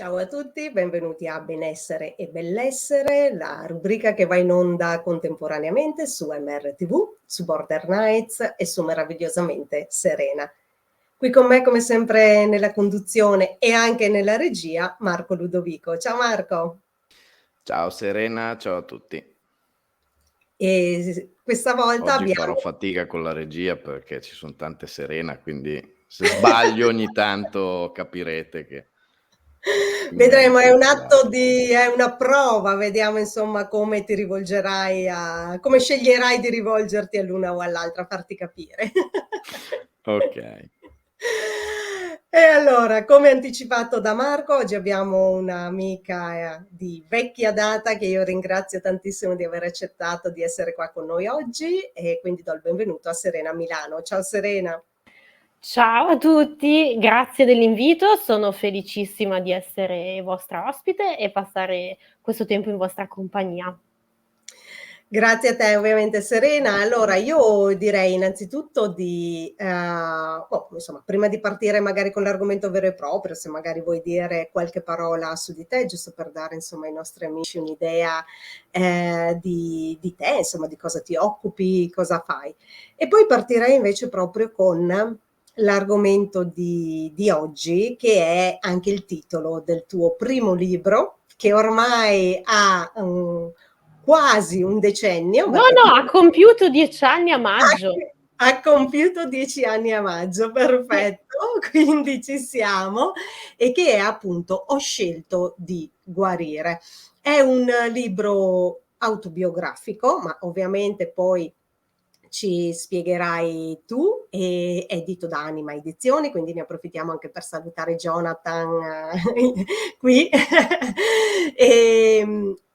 Ciao a tutti, benvenuti a Benessere e Bellessere, la rubrica che va in onda contemporaneamente su MRTV, su Border Nights e su Meravigliosamente Serena. Qui con me, come sempre, nella conduzione e anche nella regia, Marco Ludovico. Ciao Marco! Ciao Serena, ciao a tutti. Questa volta Oggi abbiamo... farò fatica con la regia perché ci son tante Serena, quindi se sbaglio ogni tanto capirete che mi viene Vedremo, è un difficile. atto è una prova, vediamo insomma come ti rivolgerai come sceglierai di rivolgerti all'una o all'altra, farti capire. Okay. E allora, come anticipato da Marco, oggi abbiamo un'amica di vecchia data che io ringrazio tantissimo di aver accettato di essere qua con noi oggi e quindi do il benvenuto a Serena Milano. Ciao Serena. Ciao a tutti, grazie dell'invito, sono felicissima di essere vostra ospite e passare questo tempo in vostra compagnia. Grazie a te ovviamente Serena. Allora io direi innanzitutto insomma, prima di partire magari con l'argomento vero e proprio, se magari vuoi dire qualche parola su di te, giusto per dare insomma ai nostri amici un'idea di te, insomma di cosa ti occupi, cosa fai. E poi partirei invece proprio con l'argomento di oggi, che è anche il titolo del tuo primo libro, che ormai ha quasi un decennio, No, perché no, ha compiuto 10 anni a maggio. ha compiuto 10 anni a maggio, Sì. perfetto, quindi ci siamo, e che è appunto Ho scelto di guarire. È un libro autobiografico, ma ovviamente poi ci spiegherai tu, è edito da Anima Edizioni, quindi ne approfittiamo anche per salutare Jonathan qui. E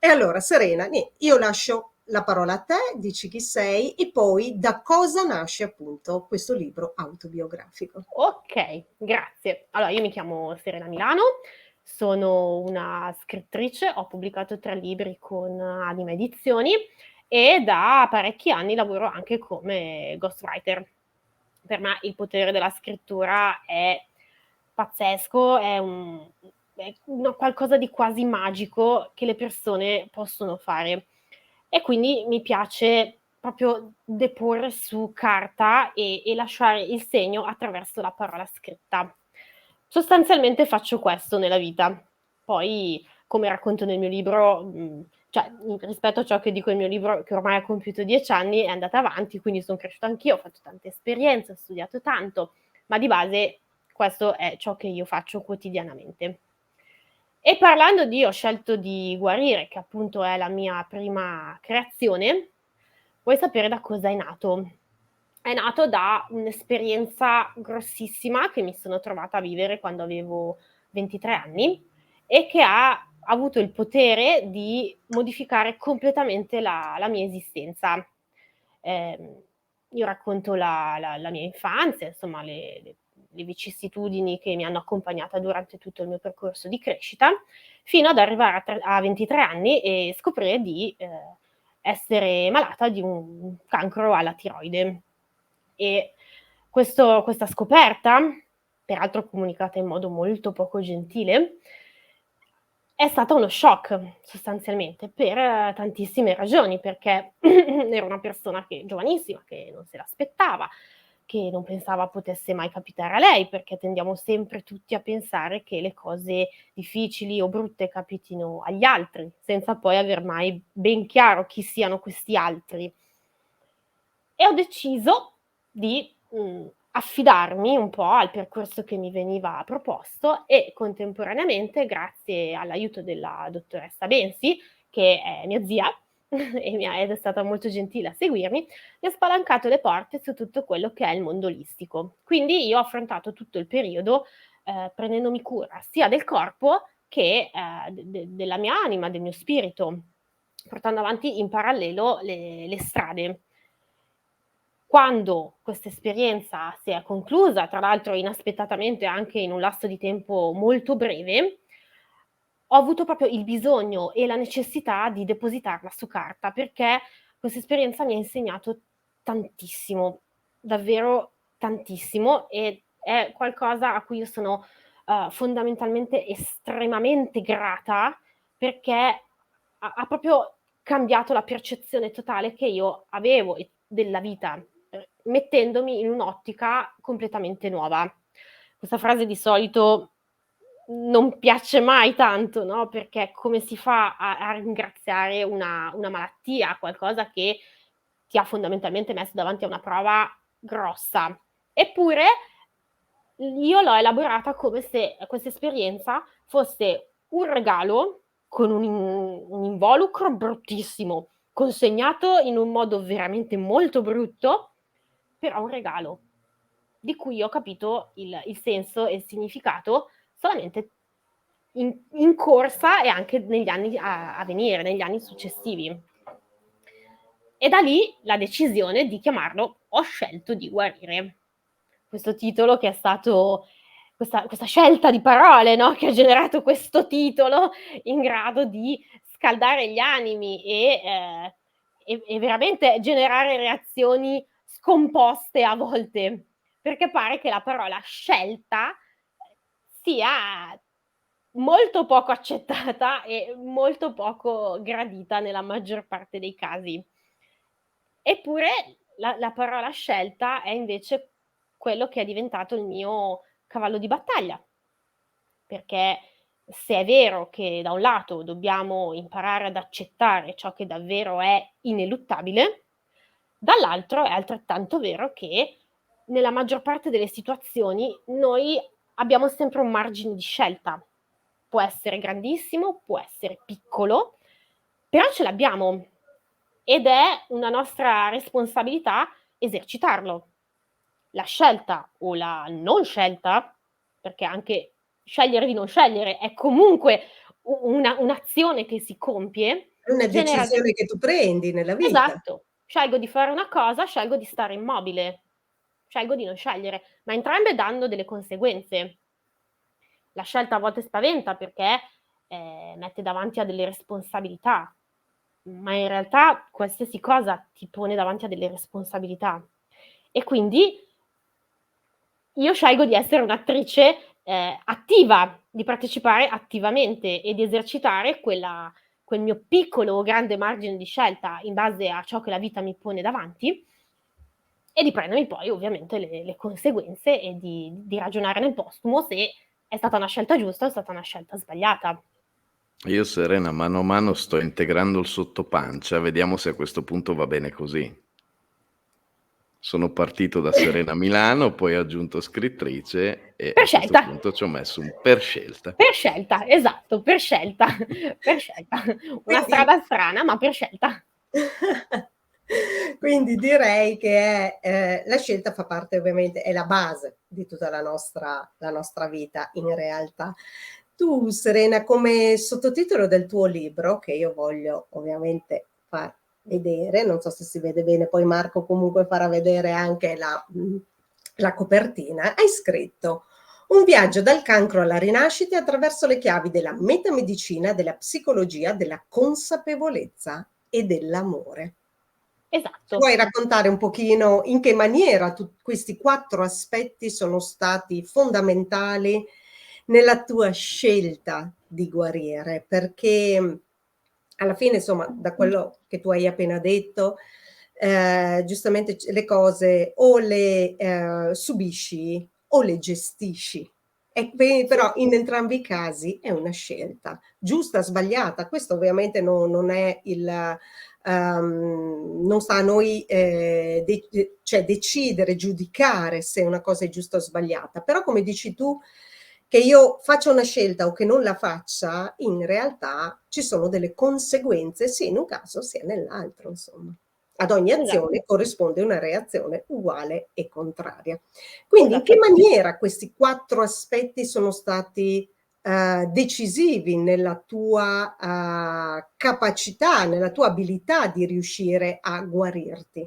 allora Serena, io lascio la parola a te, dici chi sei e poi da cosa nasce appunto questo libro autobiografico. Ok, grazie. Allora, io mi chiamo Serena Milano, sono una scrittrice, ho pubblicato 3 libri con Anima Edizioni e da parecchi anni lavoro anche come ghostwriter. Per me il potere della scrittura è pazzesco, è qualcosa di quasi magico che le persone possono fare. E quindi mi piace proprio deporre su carta e lasciare il segno attraverso la parola scritta. Sostanzialmente faccio questo nella vita. Poi, come racconto nel mio libro, cioè rispetto a ciò che dico nel mio libro, che ormai ha compiuto 10 anni, è andata avanti, quindi son cresciuta anch'io, ho fatto tante esperienze, ho studiato tanto, ma di base questo è ciò che io faccio quotidianamente. E parlando di Ho scelto di guarire, che appunto è la mia prima creazione, vuoi sapere da cosa è nato? È nato da un'esperienza grossissima che mi sono trovata a vivere quando avevo 23 anni e che ha avuto il potere di modificare completamente la mia esistenza. Ehm, io racconto la mia infanzia, insomma le vicissitudini che mi hanno accompagnata durante tutto il mio percorso di crescita, fino ad arrivare a 23 anni e scoprire di essere malata di un cancro alla tiroide. E questa scoperta, peraltro comunicata in modo molto poco gentile, è stata uno shock sostanzialmente per tantissime ragioni, perché ero una persona che giovanissima, che non se l'aspettava, che non pensava potesse mai capitare a lei, perché tendiamo sempre tutti a pensare che le cose difficili o brutte capitino agli altri, senza poi aver mai ben chiaro chi siano questi altri. E ho deciso di, affidarmi un po' al percorso che mi veniva proposto e contemporaneamente, grazie all'aiuto della dottoressa Bensi, che è mia zia ed è stata molto gentile a seguirmi, mi ha spalancato le porte su tutto quello che è il mondo olistico. Quindi io ho affrontato tutto il periodo, prendendomi cura sia del corpo che, della mia anima, del mio spirito, portando avanti in parallelo le strade. Quando questa esperienza si è conclusa, tra l'altro inaspettatamente anche in un lasso di tempo molto breve, ho avuto proprio il bisogno e la necessità di depositarla su carta, perché questa esperienza mi ha insegnato tantissimo, davvero tantissimo, ed è qualcosa a cui io sono fondamentalmente estremamente grata, perché ha proprio cambiato la percezione totale che io avevo della vita, mettendomi in un'ottica completamente nuova. Questa frase di solito non piace mai tanto, no? Perché come si fa a ringraziare una malattia, qualcosa che ti ha fondamentalmente messo davanti a una prova grossa? Eppure io l'ho elaborata come se questa esperienza fosse un regalo con un involucro bruttissimo, consegnato in un modo veramente molto brutto, però un regalo di cui ho capito il senso e il significato solamente in corsa e anche negli anni a venire, negli anni successivi. E da lì la decisione di chiamarlo Ho scelto di guarire. Questo titolo che è stato questa scelta di parole, no, che ha generato questo titolo in grado di scaldare gli animi e veramente generare reazioni scomposte a volte, perché pare che la parola scelta sia molto poco accettata e molto poco gradita nella maggior parte dei casi. Eppure la parola scelta è invece quello che è diventato il mio cavallo di battaglia, perché se è vero che da un lato dobbiamo imparare ad accettare ciò che davvero è ineluttabile, dall'altro è altrettanto vero che nella maggior parte delle situazioni noi abbiamo sempre un margine di scelta. Può essere grandissimo, può essere piccolo, però ce l'abbiamo ed è una nostra responsabilità esercitarlo. La scelta o la non scelta, perché anche scegliere di non scegliere è comunque un'azione che si compie, È una genera decisione che tu prendi nella vita. esatto, scelgo di fare una cosa, scelgo di stare immobile, scelgo di non scegliere, ma entrambe danno delle conseguenze. La scelta a volte spaventa perché mette davanti a delle responsabilità, ma in realtà qualsiasi cosa ti pone davanti a delle responsabilità. E quindi io scelgo di essere un'attrice attiva, di partecipare attivamente e di esercitare quel mio piccolo o grande margine di scelta in base a ciò che la vita mi pone davanti e di prendermi poi ovviamente le conseguenze e di ragionare nel postumo se è stata una scelta giusta o è stata una scelta sbagliata. Io Serena, mano a mano sto integrando il sottopancia, vediamo se a questo punto va bene così. Sono partito da Serena Milano, poi ho aggiunto scrittrice e Per a questo scelta. punto ci ho messo un per scelta. Per scelta, esatto, per scelta, per scelta. Una Quindi strada strana, ma per scelta. quindi direi che la scelta fa parte ovviamente è la base di tutta la nostra vita in realtà. Tu Serena, come sottotitolo del tuo libro, che io voglio ovviamente far vedere, non so se si vede bene, poi Marco comunque farà vedere anche la copertina, hai scritto: "Un viaggio dal cancro alla rinascita attraverso le chiavi della metamedicina, della psicologia, della consapevolezza e dell'amore". Esatto. Vuoi raccontare un pochino in che maniera questi 4 aspetti sono stati fondamentali nella tua scelta di guarire? Perché, alla fine insomma da quello che tu hai appena detto, giustamente le cose o le, subisci o le gestisci. E Sì, però in entrambi i casi è una scelta, giusta, sbagliata. Questo ovviamente non è non sta a noi, cioè decidere, giudicare se una cosa è giusta o sbagliata, però come dici tu, che io faccia una scelta o che non la faccia, in realtà ci sono delle conseguenze sia in un caso sia nell'altro, insomma. Ad ogni esatto, azione corrisponde una reazione uguale e contraria. Quindi in che esattamente. maniera questi 4 aspetti sono stati decisivi nella tua, capacità, nella tua abilità di riuscire a guarirti.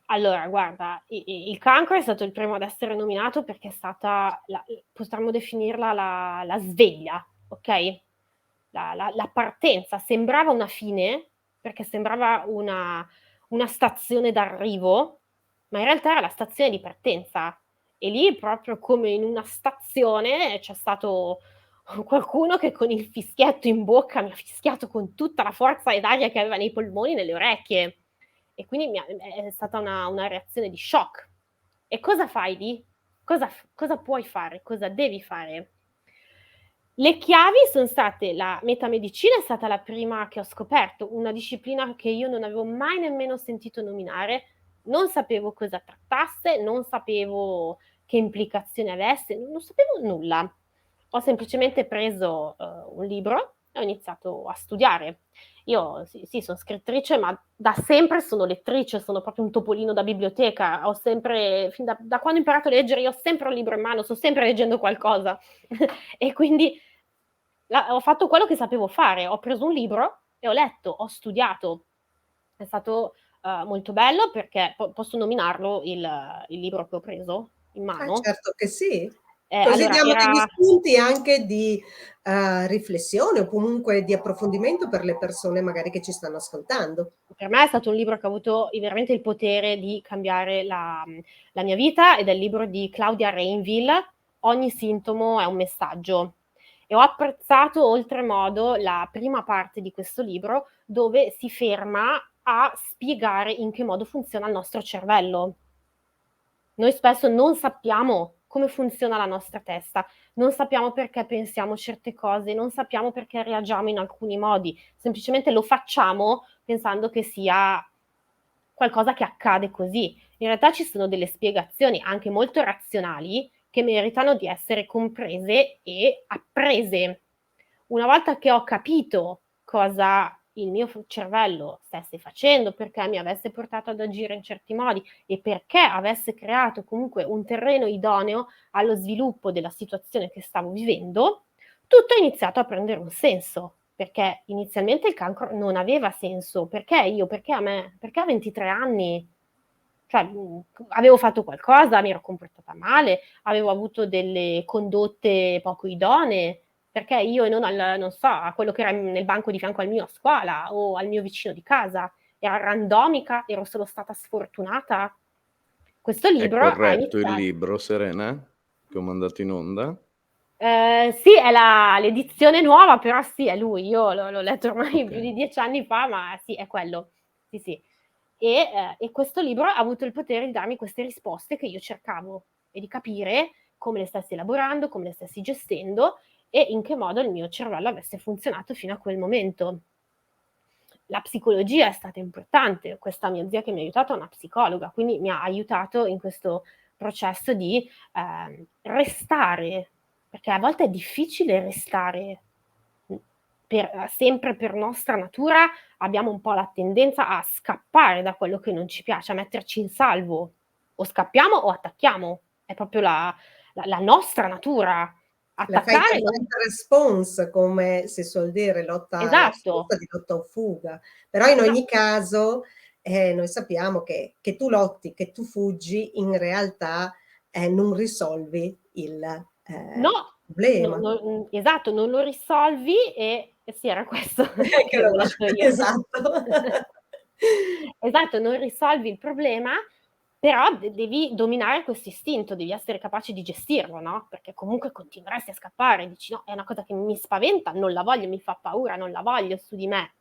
Allora guarda, il cancro è stato il primo ad essere nominato perché è stata potremmo definirla la sveglia, okay, la partenza. Sembrava una fine, perché sembrava una stazione d'arrivo, ma in realtà era la stazione di partenza. E lì, proprio come in una stazione, c'è stato qualcuno che con il fischietto in bocca mi ha fischiato con tutta la forza d'aria che aveva nei polmoni, nelle orecchie. E quindi è stata una reazione di shock. E cosa fai lì? Cosa puoi fare? Cosa devi fare? Le chiavi sono state: la metamedicina è stata la prima che ho scoperto, una disciplina che io non avevo mai nemmeno sentito nominare, non sapevo cosa trattasse, non sapevo che implicazioni avesse, non sapevo nulla. Ho semplicemente preso un libro e ho iniziato a studiare. Io sì, sono scrittrice, ma da sempre sono lettrice, sono proprio un topolino da biblioteca. Ho sempre, fin da quando ho imparato a leggere, io ho sempre un libro in mano, sto sempre leggendo qualcosa. E quindi ho fatto quello che sapevo fare, ho preso un libro e ho letto, ho studiato. È stato molto bello, perché posso nominarlo il libro che ho preso in mano? Certo che sì. Così Allora, diamo degli era spunti anche di riflessione o comunque di approfondimento per le persone magari che ci stanno ascoltando. Per me è stato un libro che ha avuto veramente il potere di cambiare la mia vita, ed è il libro di Claudia Rainville, Ogni sintomo è un messaggio. E ho apprezzato oltremodo la prima parte di questo libro, dove si ferma a spiegare in che modo funziona il nostro cervello. Noi spesso non sappiamo come funziona la nostra testa, non sappiamo perché pensiamo certe cose, non sappiamo perché reagiamo in alcuni modi, semplicemente lo facciamo pensando che sia qualcosa che accade così. In realtà ci sono delle spiegazioni anche molto razionali che meritano di essere comprese e apprese. Una volta che ho capito cosa il mio cervello stesse facendo, perché mi avesse portato ad agire in certi modi e perché avesse creato comunque un terreno idoneo allo sviluppo della situazione che stavo vivendo, tutto è iniziato a prendere un senso. Perché inizialmente il cancro non aveva senso. Perché io? Perché a me? Perché a 23 anni? Cioè, avevo fatto qualcosa, mi ero comportata male, avevo avuto delle condotte poco idonee, perché io e non non so, a quello che era nel banco di fianco al mio a scuola o al mio vicino di casa. Era randomica? Ero solo stata sfortunata? Questo È libro ha corretto il iniziato. libro, Serena, che ho mandato in onda? Sì, è l'edizione nuova, però sì, è lui. Io l'ho letto ormai più di 10 anni fa, ma sì, è quello. Sì, sì. E questo libro ha avuto il potere di darmi queste risposte che io cercavo, e di capire come le stessi elaborando, come le stessi gestendo e in che modo il mio cervello avesse funzionato fino a quel momento. La psicologia è stata importante, questa mia zia che mi ha aiutato è una psicologa, quindi mi ha aiutato in questo processo di restare, perché a volte è difficile restare, sempre per nostra natura abbiamo un po' la tendenza a scappare da quello che non ci piace, a metterci in salvo, o scappiamo o attacchiamo, è proprio la nostra natura, La fight or attaccare non... flight response, come si suol dire, la Esatto. risposta di lotta o fuga. Però in ogni caso, noi sappiamo che tu lotti, che tu fuggi, in realtà, non risolvi il No, problema. esatto, non lo risolvi, e sì, era questo che Eccolo avevo qua, letto io. esatto. Esatto, non risolvi il problema, però devi dominare questo istinto, devi essere capace di gestirlo, no? Perché comunque continueresti a scappare, dici no, è una cosa che mi spaventa, non la voglio, mi fa paura, non la voglio su di me.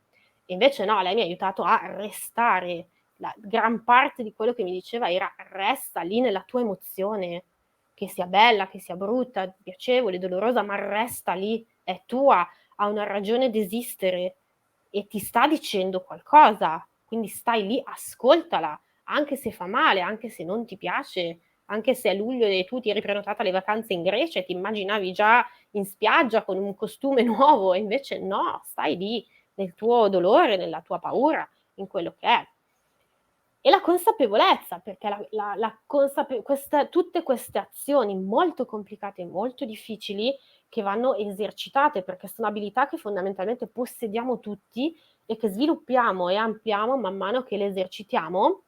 E invece no, lei mi ha aiutato a restare. La gran parte di quello che mi diceva era: resta lì nella tua emozione, che sia bella, che sia brutta, piacevole, dolorosa, ma resta lì, è tua, ha una ragione di esistere e ti sta dicendo qualcosa, quindi stai lì, ascoltala, anche se fa male, anche se non ti piace, anche se è luglio e tu ti eri prenotata le vacanze in Grecia e ti immaginavi già in spiaggia con un costume nuovo, e invece no, stai lì nel tuo dolore, nella tua paura, in quello che è. E la consapevolezza, perché tutte queste azioni molto complicate e molto difficili, che vanno esercitate, perché sono abilità che fondamentalmente possediamo tutti e che sviluppiamo e ampliamo man mano che le esercitiamo,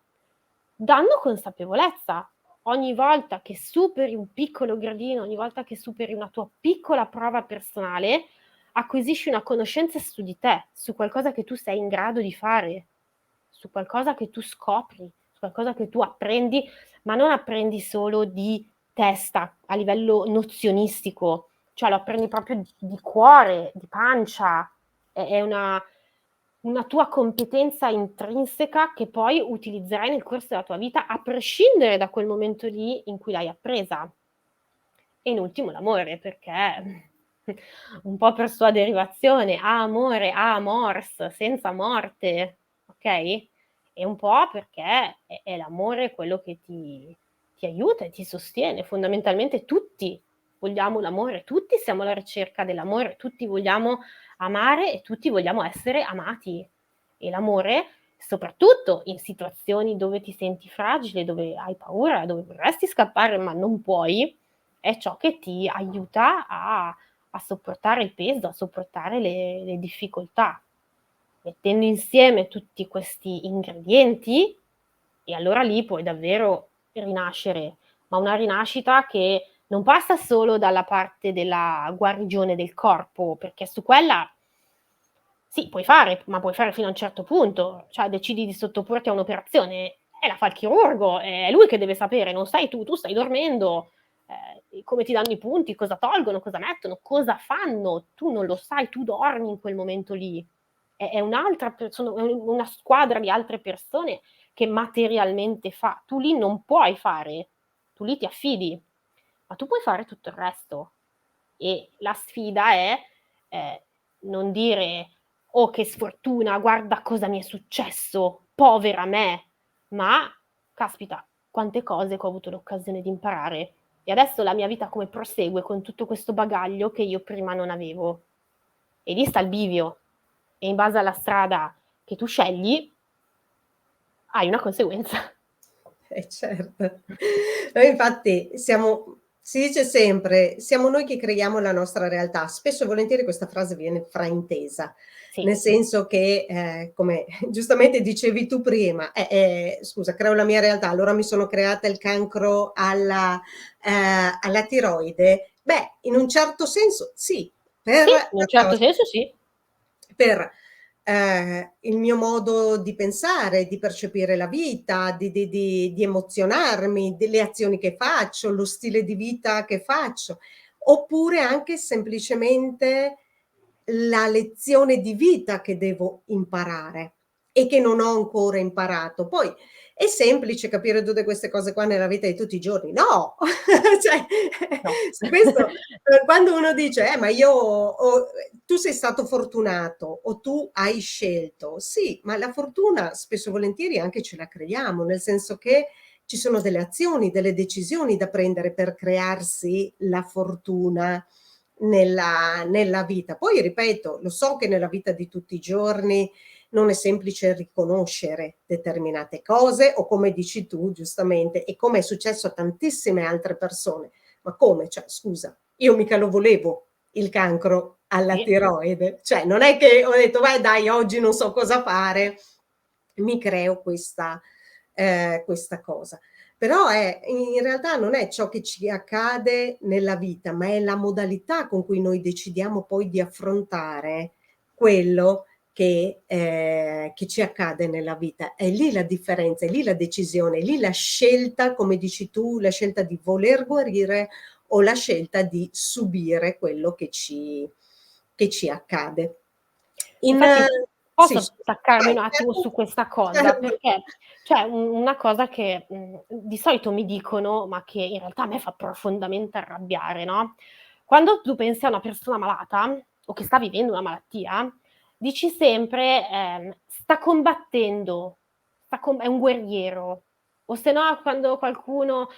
danno consapevolezza. Ogni volta che superi un piccolo gradino, ogni volta che superi una tua piccola prova personale, acquisisci una conoscenza su di te, su qualcosa che tu sei in grado di fare, su qualcosa che tu scopri, su qualcosa che tu apprendi, ma non apprendi solo di testa, a livello nozionistico, cioè lo apprendi proprio di cuore, di pancia, è una tua competenza intrinseca che poi utilizzerai nel corso della tua vita, a prescindere da quel momento lì in cui l'hai appresa. E in ultimo l'amore, perché un po' per sua derivazione, amore, amors, senza morte, ok? E un po' perché è l'amore quello che ti aiuta e ti sostiene. Fondamentalmente tutti vogliamo l'amore, tutti siamo alla ricerca dell'amore, tutti vogliamo amare e tutti vogliamo essere amati. E l'amore, soprattutto in situazioni dove ti senti fragile, dove hai paura, dove vorresti scappare ma non puoi, è ciò che ti aiuta a sopportare il peso, a sopportare le difficoltà. Mettendo insieme tutti questi ingredienti, e allora lì puoi davvero rinascere, ma una rinascita che non passa solo dalla parte della guarigione del corpo, perché su quella sì, puoi fare, ma puoi fare fino a un certo punto, cioè decidi di sottoporti a un'operazione e la fa il chirurgo, è lui che deve sapere, non sei tu stai dormendo, come ti danno i punti, cosa tolgono, cosa mettono, cosa fanno, tu non lo sai, tu dormi in quel momento lì. È un'altra persona, è una squadra di altre persone che materialmente fa. Tu lì non puoi fare, tu lì ti affidi, ma tu puoi fare tutto il resto. E la sfida è non dire oh che sfortuna, guarda cosa mi è successo, povera me, ma caspita, quante cose che ho avuto l'occasione di imparare. E adesso la mia vita come prosegue con tutto questo bagaglio che io prima non avevo. E lì sta il bivio. E in base alla strada che tu scegli, hai una conseguenza. Certo. Noi infatti si dice sempre, siamo noi che creiamo la nostra realtà. Spesso e volentieri questa frase viene fraintesa, Sì, nel senso che, come giustamente dicevi tu prima, "Scusa, creo la mia realtà, allora mi sono creata il cancro alla tiroide?" Beh, in un certo senso sì, per sì, in un certo senso sì. per il mio modo di pensare, di percepire la vita, di emozionarmi, delle azioni che faccio, lo stile di vita che faccio, oppure anche semplicemente la lezione di vita che devo imparare e che non ho ancora imparato. Poi è semplice capire tutte queste cose qua nella vita di tutti i giorni? No! Cioè, No. su questo, quando uno dice: ma io ho" tu sei stato fortunato o tu hai scelto. Sì, ma la fortuna spesso e volentieri anche ce la creiamo, nel senso che ci sono delle azioni, delle decisioni da prendere per crearsi la fortuna nella vita. Poi ripeto, lo so che nella vita di tutti i giorni non è semplice riconoscere determinate cose o come dici tu giustamente e come è successo a tantissime altre persone. Ma come? Cioè scusa, io mica lo volevo il cancro alla Sì. tiroide, cioè non è che ho detto: "Beh dai, oggi non so cosa fare, mi creo questa cosa". Però in realtà non è ciò che ci accade nella vita, ma è la modalità con cui noi decidiamo poi di affrontare quello che ci accade nella vita. È lì la differenza, è lì la decisione, è lì la scelta, come dici tu, la scelta di voler guarire o la scelta di subire quello che ci accade. In Infatti Sì, posso staccarmi un attimo certo, su questa cosa, certo. perché c'è una cosa che, di solito mi dicono, ma che in realtà a me fa profondamente arrabbiare, no, quando tu pensi a una persona malata o che sta vivendo una malattia, dici sempre, "Sta combattendo, è un guerriero", o se no quando qualcuno,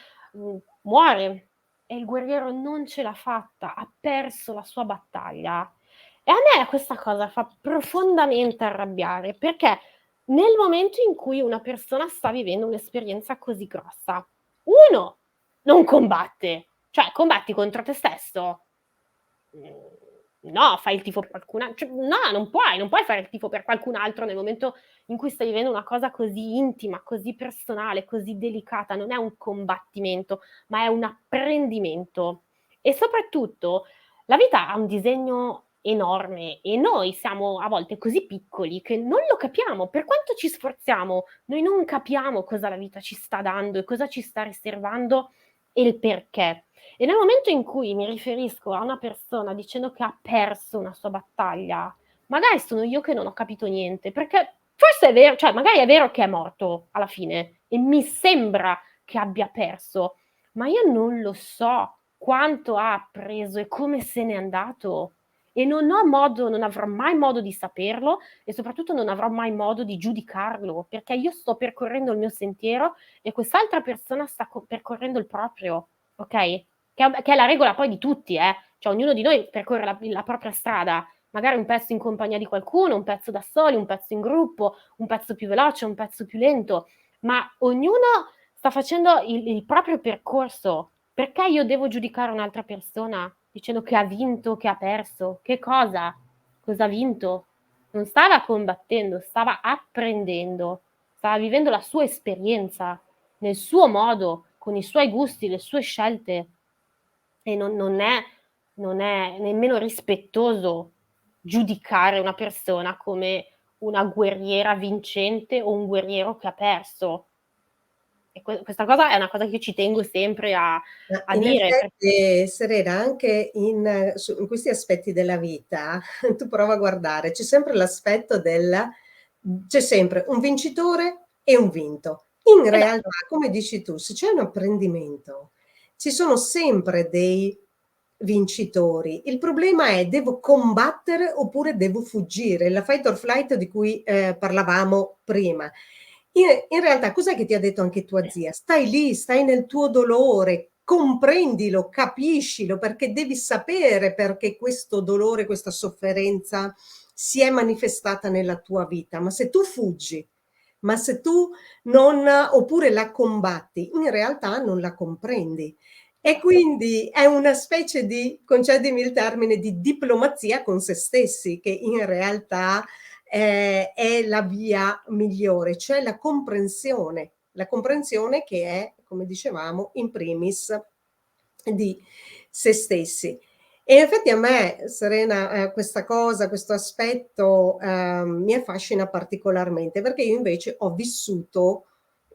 muore e il guerriero non ce l'ha fatta, ha perso la sua battaglia. E a me questa cosa fa profondamente arrabbiare, perché nel momento in cui una persona sta vivendo un'esperienza così grossa, 1 non combatte, cioè combatti contro te stesso? No, fai il tifo per cioè no, non puoi fare il tifo per qualcun altro nel momento in cui stai vivendo una cosa così intima, così personale, così delicata. Non è un combattimento, ma è un apprendimento. E soprattutto la vita ha un disegno enorme e noi siamo a volte così piccoli che non lo capiamo. Per quanto ci sforziamo, noi non capiamo cosa la vita ci sta dando e cosa ci sta riservando e il perché. E nel momento in cui mi riferisco a una persona dicendo che ha perso una sua battaglia, magari sono io che non ho capito niente, perché forse è vero, cioè magari è vero che è morto alla fine e mi sembra che abbia perso, ma io non lo so quanto ha appreso e come se n'è andato. E non avrò mai modo di saperlo e soprattutto non avrò mai modo di giudicarlo, perché io sto percorrendo il mio sentiero e quest'altra persona sta percorrendo il proprio, ok? Che è la regola poi di tutti, cioè ognuno di noi percorre la propria strada, magari un pezzo in compagnia di qualcuno, un pezzo da soli, un pezzo in gruppo, un pezzo più veloce, un pezzo più lento, ma ognuno sta facendo il proprio percorso. Perché io devo giudicare un'altra persona dicendo che ha vinto, che ha perso? Che cosa? Cosa ha vinto? Non stava combattendo, stava apprendendo, stava vivendo la sua esperienza nel suo modo, con i suoi gusti, le sue scelte. E non è nemmeno rispettoso giudicare una persona come una guerriera vincente o un guerriero che ha perso. E questa cosa è una cosa che io ci tengo sempre a In dire. effetti, Serena, anche in questi aspetti della vita, tu prova a guardare, c'è sempre l'aspetto c'è sempre un vincitore e un vinto. In realtà, come dici tu, se c'è un apprendimento, ci sono sempre dei vincitori. Il problema è: devo combattere oppure devo fuggire? La fight or flight di cui parlavamo prima. In realtà, cos'è che ti ha detto anche tua zia? Stai lì, stai nel tuo dolore, comprendilo, capiscilo, perché devi sapere perché questo dolore, questa sofferenza si è manifestata nella tua vita. Ma se tu fuggi, ma se tu non, oppure la combatti, in realtà non la comprendi. E quindi è una specie di, concedimi il termine, di diplomazia con se stessi, che in realtà è la via migliore, cioè la comprensione che è, come dicevamo, in primis di se stessi. E in effetti a me, Serena, questa cosa, questo aspetto mi affascina particolarmente, perché io invece ho vissuto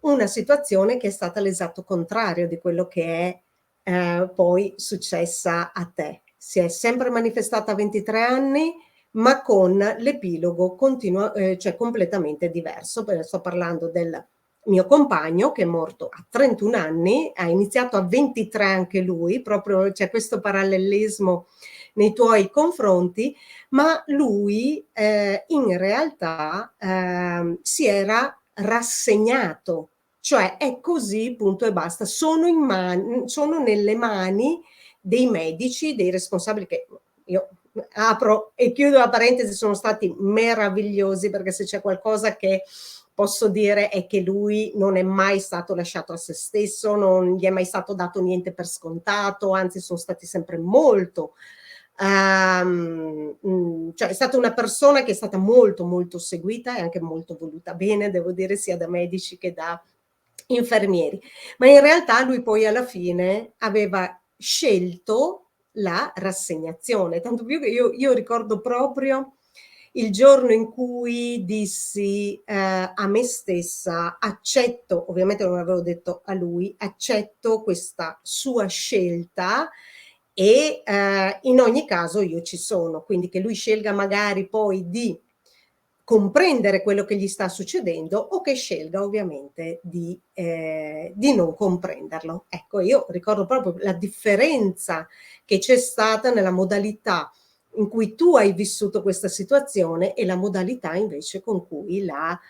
una situazione che è stata l'esatto contrario di quello che è poi successa a te. Si è sempre manifestata a 23 anni, ma con l'epilogo cioè completamente diverso. Sto parlando del mio compagno che è morto a 31 anni, ha iniziato a 23 anche lui, proprio c'è questo parallelismo nei tuoi confronti, ma lui in realtà si era rassegnato, cioè è così, punto e basta. Sono nelle mani dei medici, dei responsabili, che io apro e chiudo la parentesi, sono stati meravigliosi, perché se c'è qualcosa che posso dire è che lui non è mai stato lasciato a se stesso, non gli è mai stato dato niente per scontato, anzi sono stati sempre molto cioè è stata una persona che è stata molto molto seguita e anche molto voluta bene, devo dire, sia da medici che da infermieri. Ma in realtà lui poi alla fine aveva scelto la rassegnazione, tanto più che io ricordo proprio il giorno in cui dissi a me stessa: accetto, ovviamente non l'avevo detto a lui, accetto questa sua scelta e in ogni caso io ci sono, quindi che lui scelga magari poi di comprendere quello che gli sta succedendo o che scelga ovviamente di non comprenderlo. Ecco, io ricordo proprio la differenza che c'è stata nella modalità in cui tu hai vissuto questa situazione e la modalità invece con cui l'ha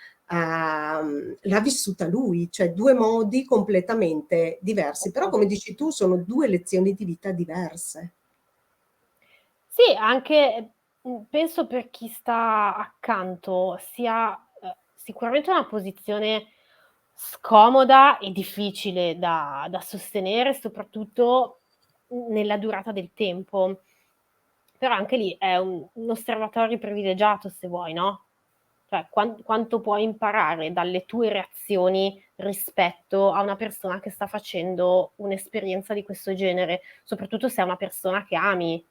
vissuta lui, cioè due modi completamente diversi, però come dici tu sono due lezioni di vita diverse. Sì, anche penso per chi sta accanto sia sicuramente una posizione scomoda e difficile da sostenere, soprattutto nella durata del tempo. Però anche lì è un osservatorio privilegiato, se vuoi, no? Cioè, quanto puoi imparare dalle tue reazioni rispetto a una persona che sta facendo un'esperienza di questo genere, soprattutto se è una persona che ami,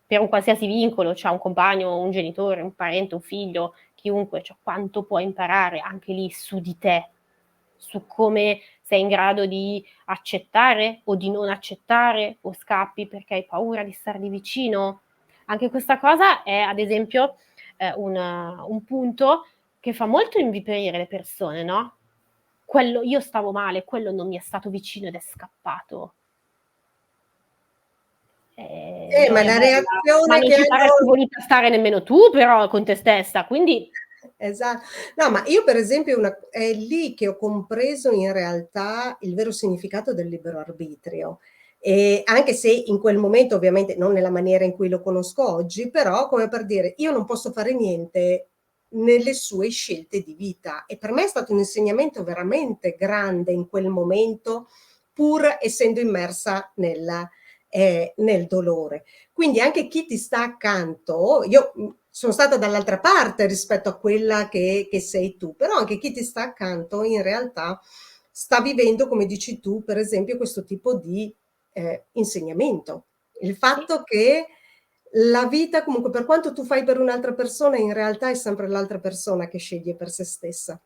per un qualsiasi vincolo, cioè un compagno, un genitore, un parente, un figlio, chiunque, cioè quanto puoi imparare anche lì su di te. su come sei in grado di accettare o di non accettare, o scappi perché hai paura di stargli vicino. Anche questa cosa è, ad esempio, un punto che fa molto inviperire le persone, no? Io stavo male, quello non mi è stato vicino ed è scappato. Ma Gioia la bella, ma reazione non che ci saresti hanno voluta stare nemmeno tu però con te stessa, quindi no, ma io per esempio è lì che ho compreso in realtà il vero significato del libero arbitrio. Anche se in quel momento, ovviamente non nella maniera in cui lo conosco oggi, però come per dire, io non posso fare niente nelle sue scelte di vita. E per me è stato un insegnamento veramente grande in quel momento, pur essendo immersa nel dolore. Quindi anche chi ti sta accanto, io sono stata dall'altra parte rispetto a quella che sei tu, però anche chi ti sta accanto in realtà sta vivendo, come dici tu, per esempio, questo tipo di insegnamento. Il sì, fatto che la vita, comunque, per quanto tu fai per un'altra persona, in realtà è sempre l'altra persona che sceglie per se stessa.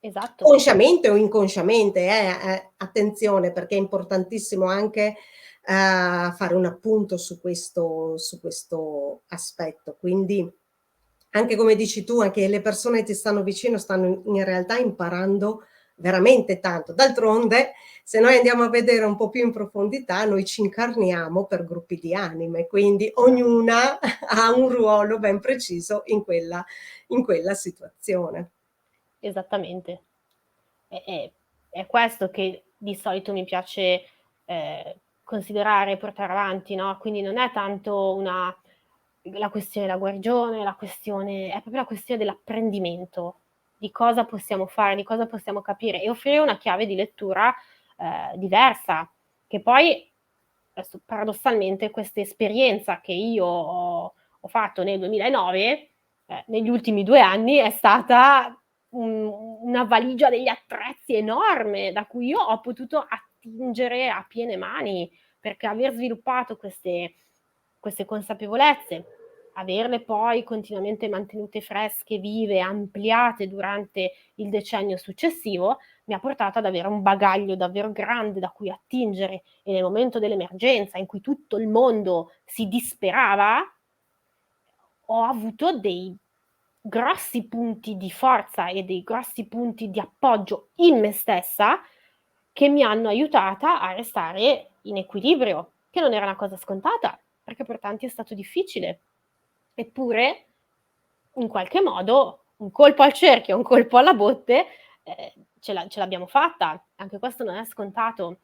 esatto. Consciamente o inconsciamente, attenzione, perché è importantissimo anche fare un appunto su questo aspetto. Quindi anche come dici tu, anche le persone che ti stanno vicino stanno in realtà imparando veramente tanto. D'altronde, se noi andiamo a vedere un po' più in profondità, noi ci incarniamo per gruppi di anime, quindi ognuna ha un ruolo ben preciso in quella situazione. Esattamente. È questo che di solito mi piace considerare e portare avanti, no? Quindi non è tanto la questione della guarigione, è proprio la questione dell'apprendimento, di cosa possiamo fare, di cosa possiamo capire e offrire una chiave di lettura diversa, che poi adesso, paradossalmente questa esperienza che io ho fatto nel 2009, negli ultimi 2 anni è stata una valigia degli attrezzi enorme da cui io ho potuto attingere a piene mani, perché aver sviluppato queste consapevolezze, averle poi continuamente mantenute fresche, vive, ampliate durante il decennio successivo, mi ha portato ad avere un bagaglio davvero grande da cui attingere e nel momento dell'emergenza in cui tutto il mondo si disperava, ho avuto dei grossi punti di forza e dei grossi punti di appoggio in me stessa che mi hanno aiutata a restare in equilibrio, che non era una cosa scontata, perché per tanti è stato difficile. Eppure, in qualche modo, un colpo al cerchio, un colpo alla botte, ce l'abbiamo fatta. Anche questo non è scontato.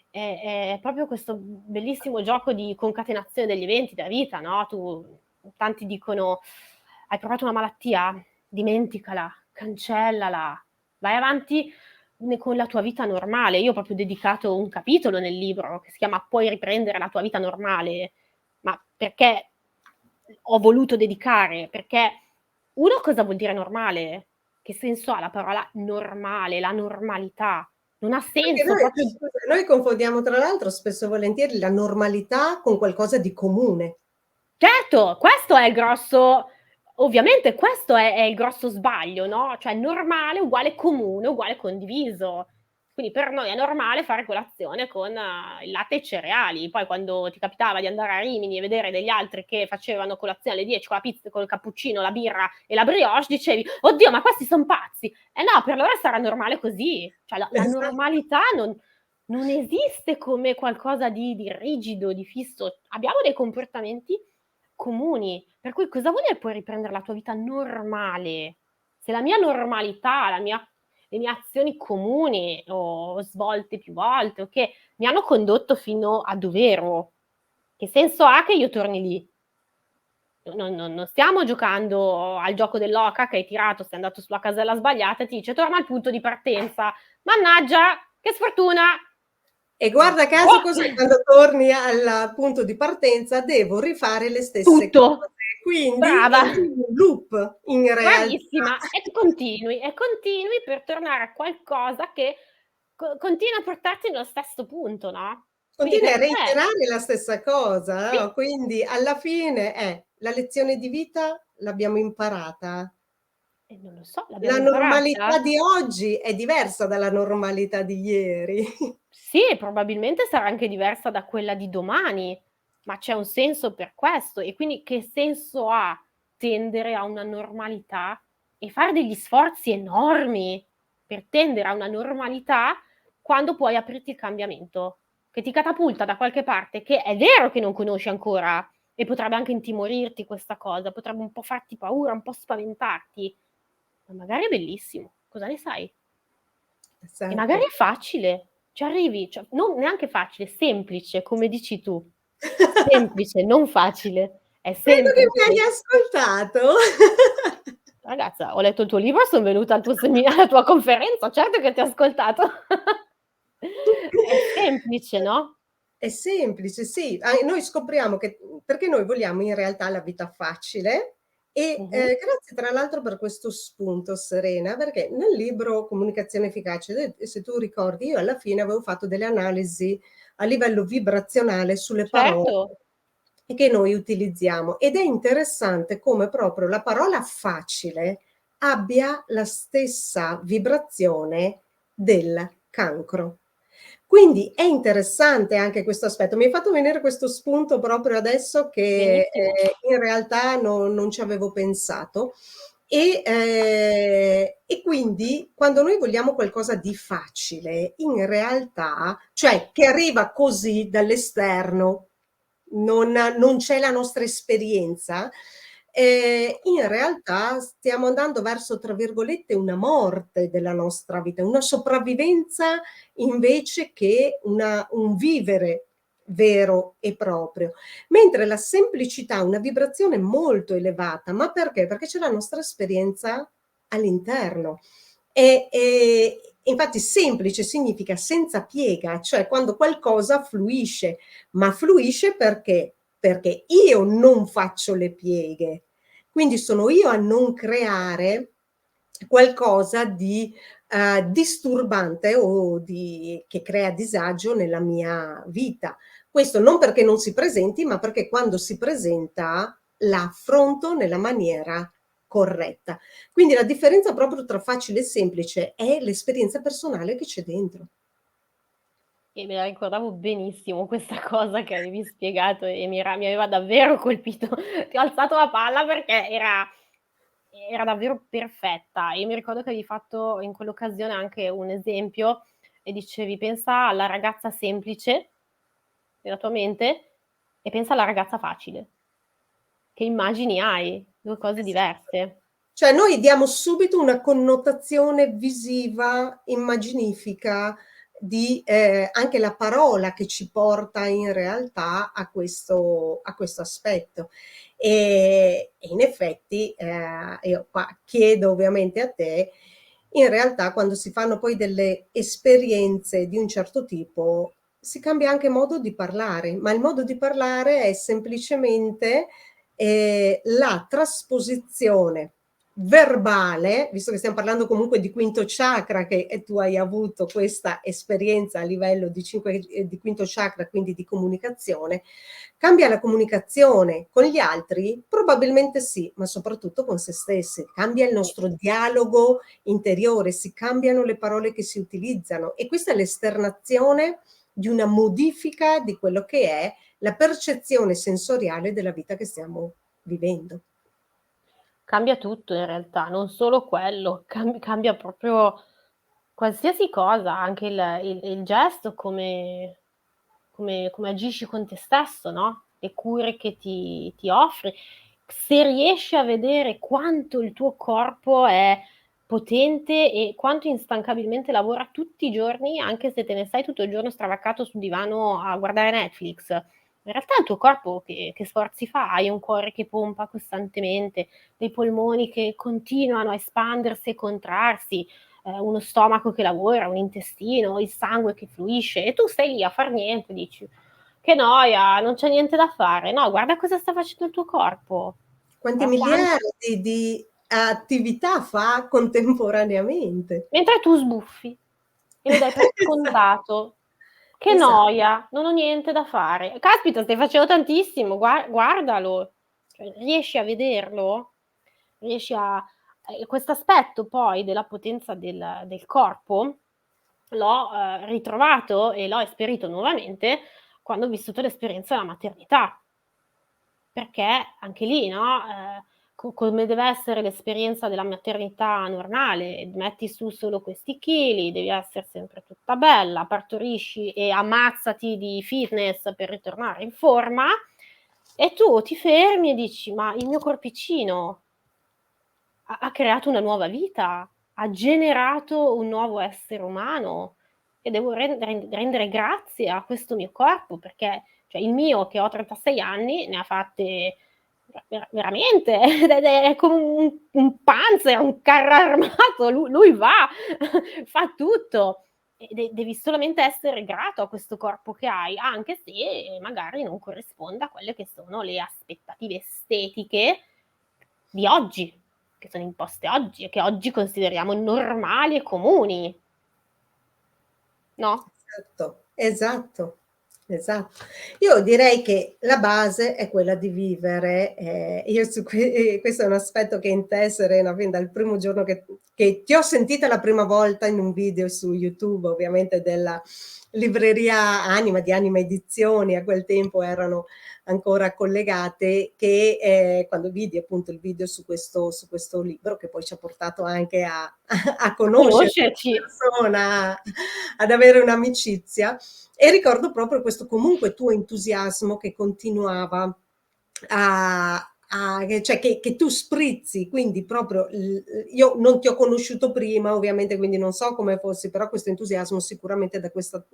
È proprio questo bellissimo gioco di concatenazione degli eventi della vita, no? Tanti dicono: hai provato una malattia? Dimenticala, cancellala, vai avanti con la tua vita normale. Io ho proprio dedicato un capitolo nel libro che si chiama Puoi riprendere la tua vita normale. Ma perché ho voluto dedicare? Perché uno, cosa vuol dire normale? Che senso ha la parola normale, la normalità? Non ha Perché senso proprio. noi confondiamo tra l'altro spesso e volentieri la normalità con qualcosa di comune. Certo, questo è il grosso, ovviamente questo è il grosso sbaglio, no, cioè normale uguale comune, uguale condiviso. Quindi per noi è normale fare colazione con il latte e i cereali, poi quando ti capitava di andare a Rimini e vedere degli altri che facevano colazione alle 10 con la pizza, col cappuccino, la birra e la brioche, dicevi: "Oddio, ma questi son pazzi". No, per loro sarà normale così. Cioè la Esa normalità non esiste come qualcosa di rigido, di fisso. Abbiamo dei comportamenti comuni. Per cui cosa vuol dire poi riprendere la tua vita normale? Se la mia normalità, le mie azioni comuni o svolte più volte o che mi hanno condotto fino a dov'ero, che senso ha che io torni lì? Non stiamo giocando al gioco dell'oca che hai tirato, sei andato sulla casella sbagliata e ti dice: "Torna al punto di partenza". Mannaggia, che sfortuna! E guarda caso Oh! così quando torni al punto di partenza devo rifare le stesse Tutto. cose. Quindi Brava. entri in un loop in realtà. Bravissima, e continui per tornare a qualcosa che continua a portarti nello stesso punto, no, quindi Continui a per me reiterare la stessa cosa, sì, no, quindi alla fine la lezione di vita l'abbiamo imparata. Non lo so, La l'abbiamo normalità imparata? di oggi è diversa dalla normalità di ieri. Sì, probabilmente sarà anche diversa da quella di domani, ma c'è un senso per questo. E quindi che senso ha tendere a una normalità e fare degli sforzi enormi per tendere a una normalità quando puoi aprirti il cambiamento, che ti catapulta da qualche parte, che è vero che non conosci ancora e potrebbe anche intimorirti questa cosa, potrebbe un po' farti paura, un po' spaventarti, ma magari è bellissimo, cosa ne sai? E magari Esatto. è facile, ci arrivi, cioè non neanche facile, semplice, come dici tu. Semplice, non facile, è Credo che mi hai semplice. ascoltato. Ragazza, ho letto il tuo libro, son venuta al tuo alla tua conferenza, certo che ti ho ascoltato. È semplice, no? È semplice, sì. Noi scopriamo che perché noi vogliamo in realtà la vita facile e, Mh-mh. grazie tra l'altro per questo spunto Serena, perché nel libro Comunicazione efficace, se tu ricordi, io alla fine avevo fatto delle analisi a livello vibrazionale sulle parole Certo, che noi utilizziamo ed è interessante come proprio la parola facile abbia la stessa vibrazione del cancro. Quindi è interessante anche questo aspetto. Mi hai fatto venire questo spunto proprio adesso che, benissimo. in realtà non ci avevo pensato. E quindi quando noi vogliamo qualcosa di facile, in realtà cioè che arriva così dall'esterno, non c'è la nostra esperienza, in realtà stiamo andando verso, tra virgolette, "una morte" della nostra vita, una sopravvivenza invece che un vivere vero e proprio. Mentre la semplicità ha una vibrazione molto elevata, ma perché? Perché c'è la nostra esperienza all'interno. Infatti semplice significa senza piega, cioè quando qualcosa fluisce, ma fluisce perché? Perché io non faccio le pieghe. Quindi sono io a non creare qualcosa di disturbante o che crea disagio nella mia vita. Questo non perché non si presenti, ma perché quando si presenta la affronto nella maniera corretta. Quindi la differenza proprio tra facile e semplice è l'esperienza personale che c'è dentro. E me la ricordavo benissimo questa cosa che avevi spiegato e mi aveva davvero colpito. Ti ho alzato la palla perché era davvero perfetta. E mi ricordo che avevi fatto in quell'occasione anche un esempio e dicevi: "Pensa alla ragazza semplice nella tua mente e pensa alla ragazza facile." Che immagini hai? 2 cose Esatto. diverse. Cioè noi diamo subito una connotazione visiva, immaginifica di anche la parola che ci porta in realtà a questo aspetto. E in effetti, io qua chiedo ovviamente a te, in realtà quando si fanno poi delle esperienze di un certo tipo, si cambia anche modo di parlare, ma il modo di parlare è semplicemente la trasposizione verbale, visto che stiamo parlando comunque di quinto chakra che tu hai avuto questa esperienza a livello di quinto chakra, quindi di comunicazione, cambia la comunicazione con gli altri? Probabilmente sì, ma soprattutto con se stessi. Cambia il Sì. nostro dialogo interiore, si cambiano le parole che si utilizzano e questa è l'esternazione di una modifica di quello che è la percezione sensoriale della vita che stiamo vivendo. Cambia tutto in realtà, non solo quello, cambia proprio qualsiasi cosa, anche il gesto, come agisci con te stesso, no, le cure che ti offri. Se riesci a vedere quanto il tuo corpo è potente e quanto instancabilmente lavora tutti i giorni, anche se te ne stai tutto il giorno stravaccato sul divano a guardare Netflix. In realtà il tuo corpo che sforzi fa? Hai un cuore che pompa costantemente, dei polmoni che continuano a espandersi e contrarsi, uno stomaco che lavora, un intestino, il sangue che fluisce e tu stai lì a far niente, dici: "Che noia, non c'è niente da fare." No, guarda cosa sta facendo il tuo corpo. Quanti Guarda quan miliardi di attività fa contemporaneamente. mentre tu sbuffi e lo dai per Esa scontato. Che esa noia, non ho niente da fare. Caspita, stai facendo tantissimo, guardalo. Cioè, riesci a vederlo? Riesci questo aspetto poi della potenza del corpo l'ho ritrovato e l'ho esperito nuovamente quando ho vissuto l'esperienza della maternità. Perché anche lì, no, come deve essere l'esperienza della maternità normale, metti su solo questi chili, devi essere sempre tutta bella, partorisci e ammazzati di fitness per ritornare in forma, e tu ti fermi e dici: ma il mio corpicino ha creato una nuova vita, ha generato un nuovo essere umano e devo rendere grazie a questo mio corpo, perché cioè il mio, che ho 36 anni, ne ha fatte veramente, è come un panzer, un carro armato, lui va, fa tutto. E devi solamente essere grato a questo corpo che hai, anche se magari non corrisponde a quelle che sono le aspettative estetiche di oggi, che sono imposte oggi e che oggi consideriamo normali e comuni. No? Esatto. Io direi che la base è quella di vivere, io questo è un aspetto che in te, Serena, fin dal primo giorno che ti ho sentita la prima volta in un video su YouTube, ovviamente della libreria Anima, di Anima Edizioni, a quel tempo erano ancora collegate, che quando vidi appunto il video su questo libro, che poi ci ha portato anche a conoscere Conoscerci. persona, ad avere un'amicizia, e ricordo proprio questo comunque tuo entusiasmo che continuava cioè che tu sprizzi, quindi proprio io non ti ho conosciuto prima ovviamente, quindi non so come fossi, però questo entusiasmo sicuramente da questa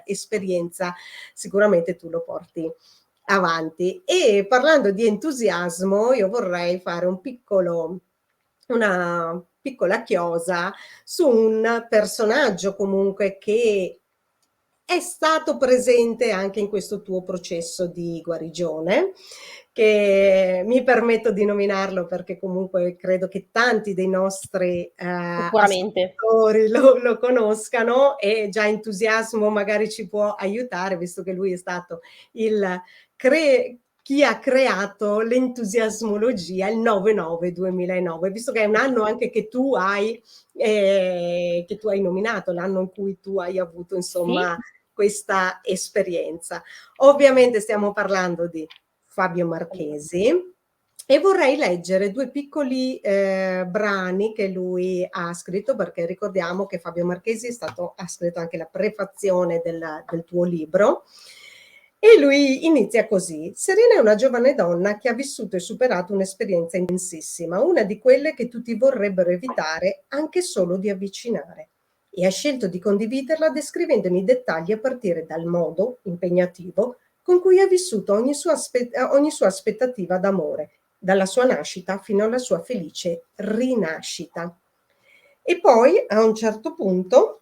esperienza sicuramente tu lo porti avanti. E parlando di entusiasmo, io vorrei fare una piccola chiosa su un personaggio comunque che è stato presente anche in questo tuo processo di guarigione, che mi permetto di nominarlo perché comunque credo che tanti dei nostri Sicuramente. ascoltatori lo conoscano, e già entusiasmo magari ci può aiutare, visto che lui è stato chi ha creato l'entusiasmologia il 9/9/2009, visto che è un anno anche che tu hai nominato, l'anno in cui tu hai avuto insomma questa esperienza. Ovviamente stiamo parlando di Fabio Marchesi, e vorrei leggere due piccoli brani che lui ha scritto, perché ricordiamo che Fabio Marchesi ha scritto anche la prefazione del tuo libro. E lui inizia così: Serena è una giovane donna che ha vissuto e superato un'esperienza intensissima, una di quelle che tutti vorrebbero evitare anche solo di avvicinare, e ha scelto di condividerla descrivendone i dettagli a partire dal modo impegnativo con cui ha vissuto ogni sua aspettativa d'amore, dalla sua nascita fino alla sua felice rinascita. E poi a un certo punto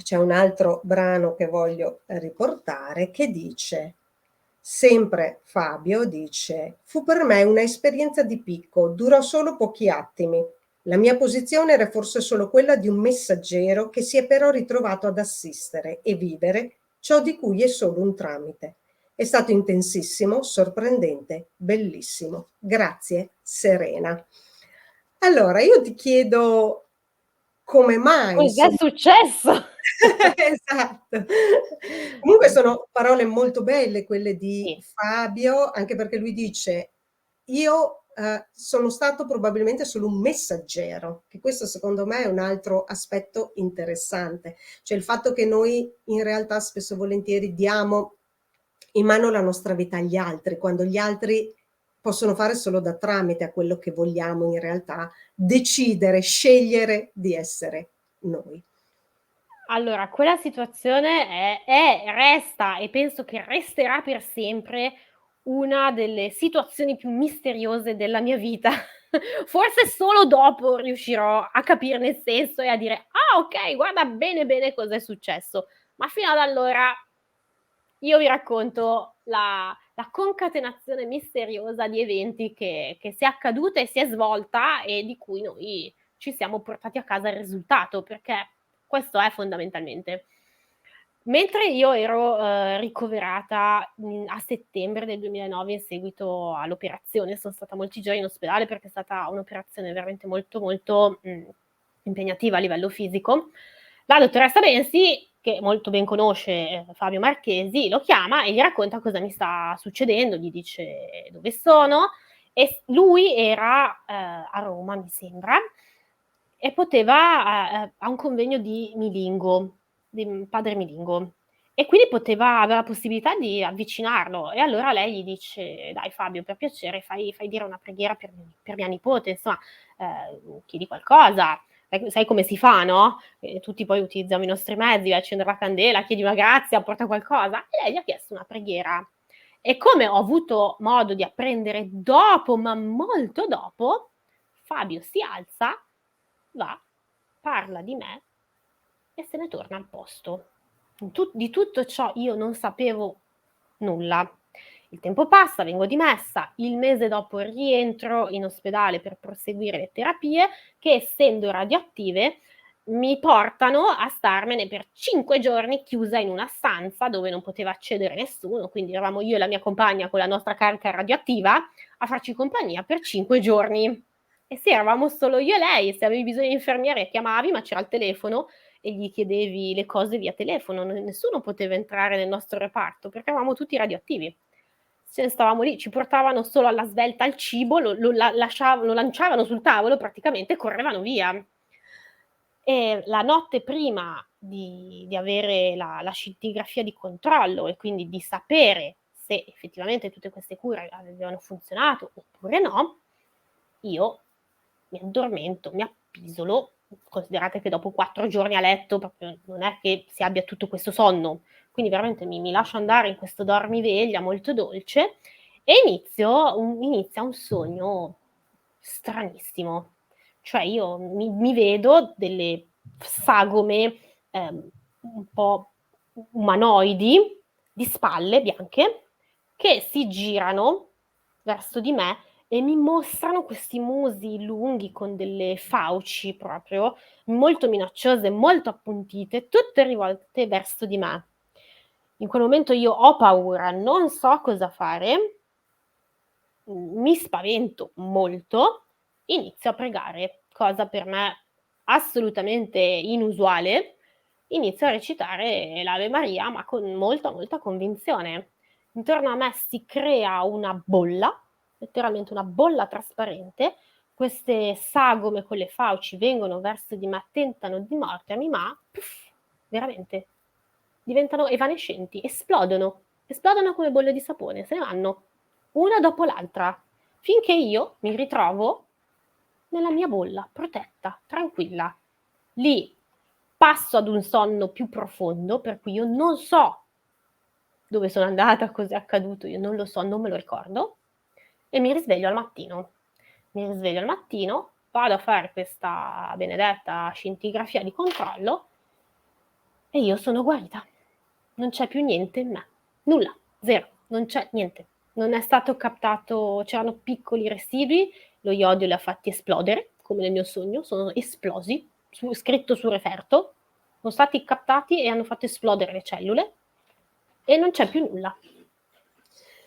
c'è un altro brano che voglio riportare che dice, sempre Fabio dice: fu per me una esperienza di picco, durò solo pochi attimi. La mia posizione era forse solo quella di un messaggero che si è però ritrovato ad assistere e vivere ciò di cui è solo un tramite. È stato intensissimo, sorprendente, bellissimo. Grazie, Serena. Allora, io ti chiedo come mai, Cos'è insomma. successo? Esatto. Comunque sono parole molto belle quelle di Sì. Fabio, anche perché lui dice: io sono stato probabilmente solo un messaggero, che questo secondo me è un altro aspetto interessante, cioè il fatto che noi in realtà spesso e volentieri diamo in mano la nostra vita agli altri, quando gli altri possono fare solo da tramite a quello che vogliamo in realtà decidere, scegliere di essere noi. Allora, quella situazione resta e penso che resterà per sempre una delle situazioni più misteriose della mia vita. Forse solo dopo riuscirò a capirne il senso e a dire: "Ah okay, guarda bene, bene cos'è successo". Ma fino ad allora io vi racconto la concatenazione misteriosa di eventi che si è accaduta e si è svolta e di cui noi ci siamo portati a casa il risultato, perché questo è fondamentalmente. Mentre io ero ricoverata a settembre del 2009 in seguito all'operazione, sono stata molti giorni in ospedale perché è stata un'operazione veramente molto molto impegnativa a livello fisico. La dottoressa Bensi, che molto ben conosce Fabio Marchesi, lo chiama e gli racconta cosa mi sta succedendo, gli dice dove sono, e lui era a Roma, mi sembra, e poteva a un convegno di Milingo, di padre Milingo, e quindi aveva la possibilità di avvicinarlo. E allora lei gli dice: dai Fabio, per piacere fai dire una preghiera per mia nipote, insomma, chiedi qualcosa. Sai come si fa, no? Tutti poi utilizziamo i nostri mezzi, vai a accendere la candela, chiedi una grazia, porta qualcosa. E lei gli ha chiesto una preghiera. E come ho avuto modo di apprendere dopo, ma molto dopo, Fabio si alza, va, parla di me e se ne torna al posto. Di tutto ciò io non sapevo nulla. Il tempo passa, vengo dimessa, il mese dopo rientro in ospedale per proseguire le terapie che, essendo radioattive, mi portano a starmene per 5 giorni chiusa in una stanza dove non poteva accedere nessuno, quindi eravamo io e la mia compagna con la nostra carica radioattiva a farci compagnia per 5 giorni. E sì, eravamo solo io e lei, se avevi bisogno di infermiere chiamavi, ma c'era il telefono e gli chiedevi le cose via telefono, nessuno poteva entrare nel nostro reparto perché eravamo tutti radioattivi. Ce ne stavamo lì, ci portavano solo alla svelta il cibo, lo lanciavano sul tavolo praticamente e correvano via. E la notte prima di avere la scintigrafia di controllo e quindi di sapere se effettivamente tutte queste cure avevano funzionato oppure no, io mi addormento, mi appisolo. Considerate che dopo 4 giorni a letto proprio non è che si abbia tutto questo sonno, quindi veramente mi lascio andare in questo dormiveglia molto dolce e inizia un sogno stranissimo. Cioè io mi vedo delle sagome un po' umanoidi di spalle bianche che si girano verso di me e mi mostrano questi musi lunghi con delle fauci proprio molto minacciose, molto appuntite, tutte rivolte verso di me. In quel momento io ho paura, non so cosa fare, mi spavento molto, inizio a pregare, cosa per me assolutamente inusuale. Inizio a recitare l'Ave Maria, ma con molta, molta convinzione. Intorno a me si crea una bolla, letteralmente una bolla trasparente. Queste sagome con le fauci vengono verso di me, tentano di mordermi, ma veramente diventano evanescenti, esplodono come bolle di sapone, se ne vanno una dopo l'altra, finché io mi ritrovo nella mia bolla, protetta, tranquilla. Lì passo ad un sonno più profondo, per cui io non so dove sono andata, cosa è accaduto, io non lo so, non me lo ricordo, e mi risveglio al mattino. Vado a fare questa benedetta scintigrafia di controllo e io sono guarita. Non c'è più niente in me. Nulla, zero, non c'è niente. Non è stato captato, c'erano piccoli residui, lo iodio li ha fatti esplodere, come nel mio sogno, sono esplosi, scritto sul referto, sono stati captati e hanno fatto esplodere le cellule e non c'è più nulla.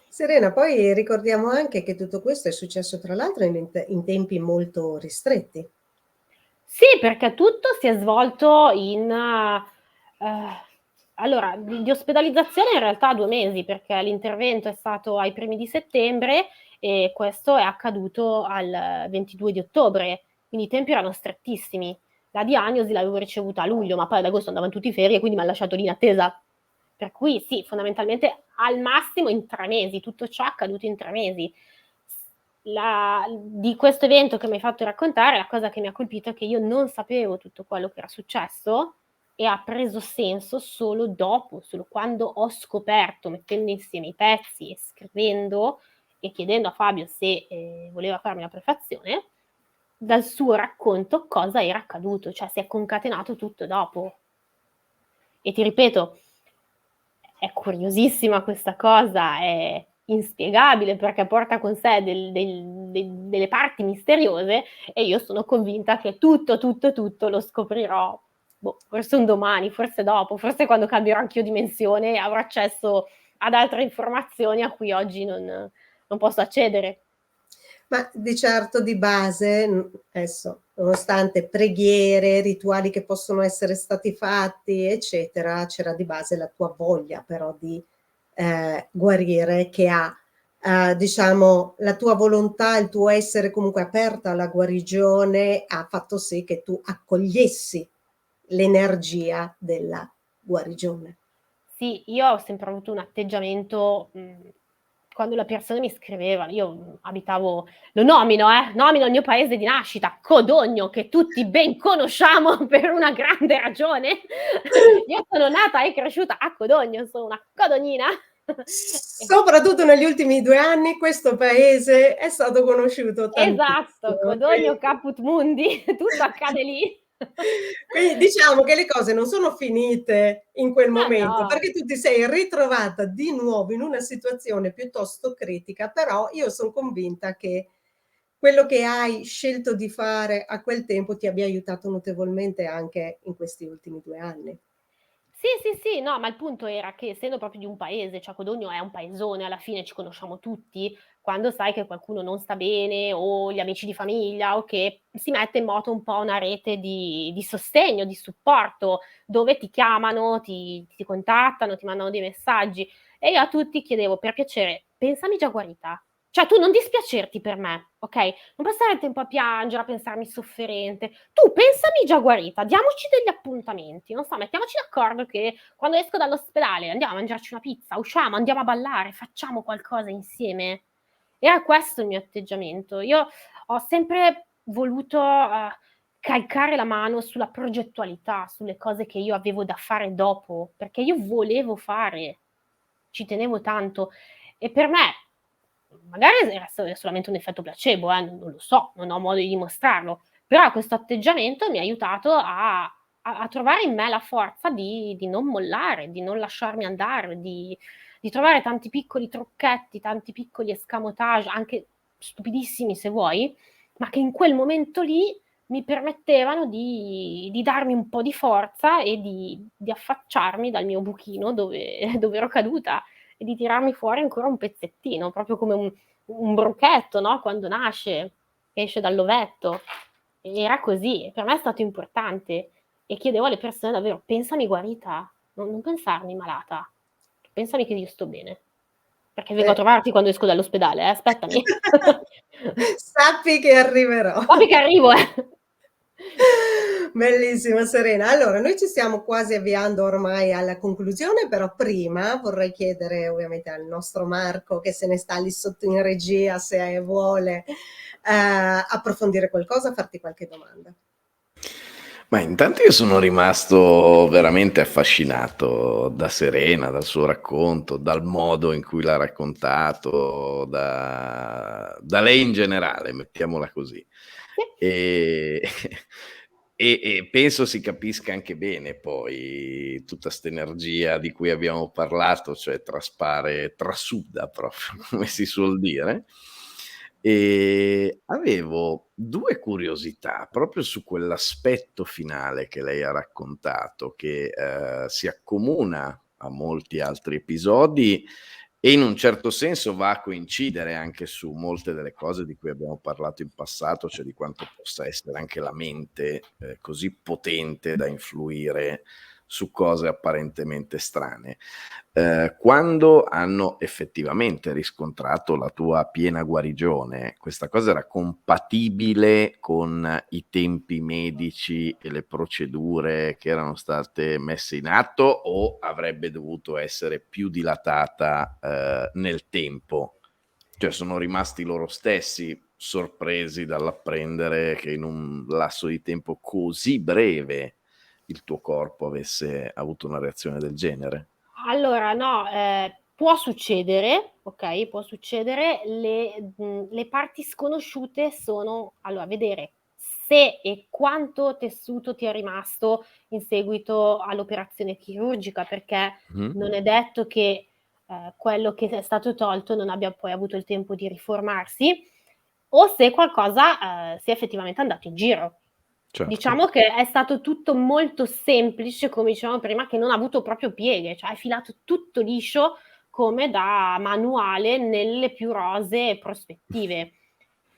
Serena, poi ricordiamo anche che tutto questo è successo tra l'altro in tempi molto ristretti. Sì, perché tutto si è svolto allora, di ospedalizzazione in realtà 2 mesi, perché l'intervento è stato ai primi di settembre e questo è accaduto al 22 di ottobre, quindi i tempi erano strettissimi. La diagnosi l'avevo ricevuta a luglio, ma poi ad agosto andavano tutti in ferie, quindi mi hanno lasciato lì in attesa. Per cui sì, fondamentalmente al massimo in 3 mesi, tutto ciò è accaduto in 3 mesi. Di questo evento che mi hai fatto raccontare, la cosa che mi ha colpito è che io non sapevo tutto quello che era successo e ha preso senso solo dopo, solo quando ho scoperto, mettendo insieme i pezzi e scrivendo e chiedendo a Fabio se voleva farmi la prefazione, dal suo racconto cosa era accaduto, cioè si è concatenato tutto dopo. E ti ripeto, è curiosissima questa cosa, è inspiegabile perché porta con sé delle parti misteriose e io sono convinta che tutto lo scoprirò forse un domani, forse dopo, forse quando cambierò anch'io dimensione avrò accesso ad altre informazioni a cui oggi non posso accedere. Ma di certo di base, adesso, nonostante preghiere, rituali che possono essere stati fatti, eccetera, c'era di base la tua voglia però di, guarire che diciamo la tua volontà, il tuo essere comunque aperta alla guarigione, ha fatto sì che tu accogliessi l'energia della guarigione. Sì, io ho sempre avuto un atteggiamento, quando le persone mi scrivevano, io abitavo, nomino il mio paese di nascita, Codogno, che tutti ben conosciamo per una grande ragione. Io sono nata e cresciuta a Codogno, sono una codognina. Soprattutto negli ultimi 2 anni questo paese è stato conosciuto Esatto, tantissimo, Codogno caput mundi, tutto accade lì. quindi diciamo che le cose non sono finite in quel Ma momento, no. perché tu ti sei ritrovata di nuovo in una situazione piuttosto critica, però io son convinta che quello che hai scelto di fare a quel tempo ti abbia aiutato notevolmente anche in questi ultimi 2 anni. Sì, sì, sì, no, ma il punto era che essendo proprio di un paese, cioè Codogno è un paesone, alla fine ci conosciamo tutti, quando sai che qualcuno non sta bene o gli amici di famiglia o che si mette in moto un po' una rete di sostegno, di supporto, dove ti chiamano, ti contattano, ti mandano dei messaggi e io a tutti chiedevo per piacere, pensami già guarita. Cioè tu non dispiacerti per me, ok? Non passare il tempo a piangere, a pensarmi sofferente. Tu pensami già guarita, diamoci degli appuntamenti, non so, mettiamoci d'accordo che quando esco dall'ospedale andiamo a mangiarci una pizza, usciamo, andiamo a ballare, facciamo qualcosa insieme. Era questo il mio atteggiamento. Io ho sempre voluto calcare la mano sulla progettualità, sulle cose che io avevo da fare dopo, perché io volevo fare, ci tenevo tanto. E per me, magari era solamente un effetto placebo, non lo so, non ho modo di dimostrarlo, però questo atteggiamento mi ha aiutato a trovare in me la forza di non mollare, di non lasciarmi andare, di trovare tanti piccoli trucchetti, tanti piccoli escamotage, anche stupidissimi se vuoi, ma che in quel momento lì mi permettevano di darmi un po' di forza e di affacciarmi dal mio buchino dove ero caduta e di tirarmi fuori ancora un pezzettino, proprio come un brocchetto, no? Quando nasce, esce dall'ovetto. Era così, per me è stato importante e chiedevo alle persone davvero, pensami guarita, non pensarmi malata, pensami che io sto bene, perché vengo a Eh. trovarti quando esco dall'ospedale, aspettami. Sappi che arriverò. Sappi che arrivo, Bellissima Serena. Allora, noi ci stiamo quasi avviando ormai alla conclusione, però prima vorrei chiedere ovviamente al nostro Marco, che se ne sta lì sotto in regia, se vuole approfondire qualcosa, farti qualche domanda. Ma intanto io sono rimasto veramente affascinato da Serena, dal suo racconto, dal modo in cui l'ha raccontato, da lei in generale, mettiamola così. E, e penso si capisca anche bene poi tutta questa energia di cui abbiamo parlato, cioè traspare, trasuda proprio, come si suol dire. E avevo 2 curiosità proprio su quell'aspetto finale che lei ha raccontato, che, si accomuna a molti altri episodi e in un certo senso va a coincidere anche su molte delle cose di cui abbiamo parlato in passato, cioè di quanto possa essere anche la mente, così potente da influire su cose apparentemente strane. Quando hanno effettivamente riscontrato la tua piena guarigione, questa cosa era compatibile con i tempi medici e le procedure che erano state messe in atto o avrebbe dovuto essere più dilatata, nel tempo? Cioè sono rimasti loro stessi sorpresi dall'apprendere che in un lasso di tempo così breve il tuo corpo avesse avuto una reazione del genere? Allora no, può succedere, okay, può succedere. Le parti sconosciute sono allora vedere se e quanto tessuto ti è rimasto in seguito all'operazione chirurgica, perché Mh. non è detto che, quello che è stato tolto non abbia poi avuto il tempo di riformarsi, o se qualcosa, sia effettivamente andato in giro. Certo. Diciamo che è stato tutto molto semplice, come dicevamo prima, che non ha avuto proprio pieghe, cioè è filato tutto liscio come da manuale nelle più rosee prospettive.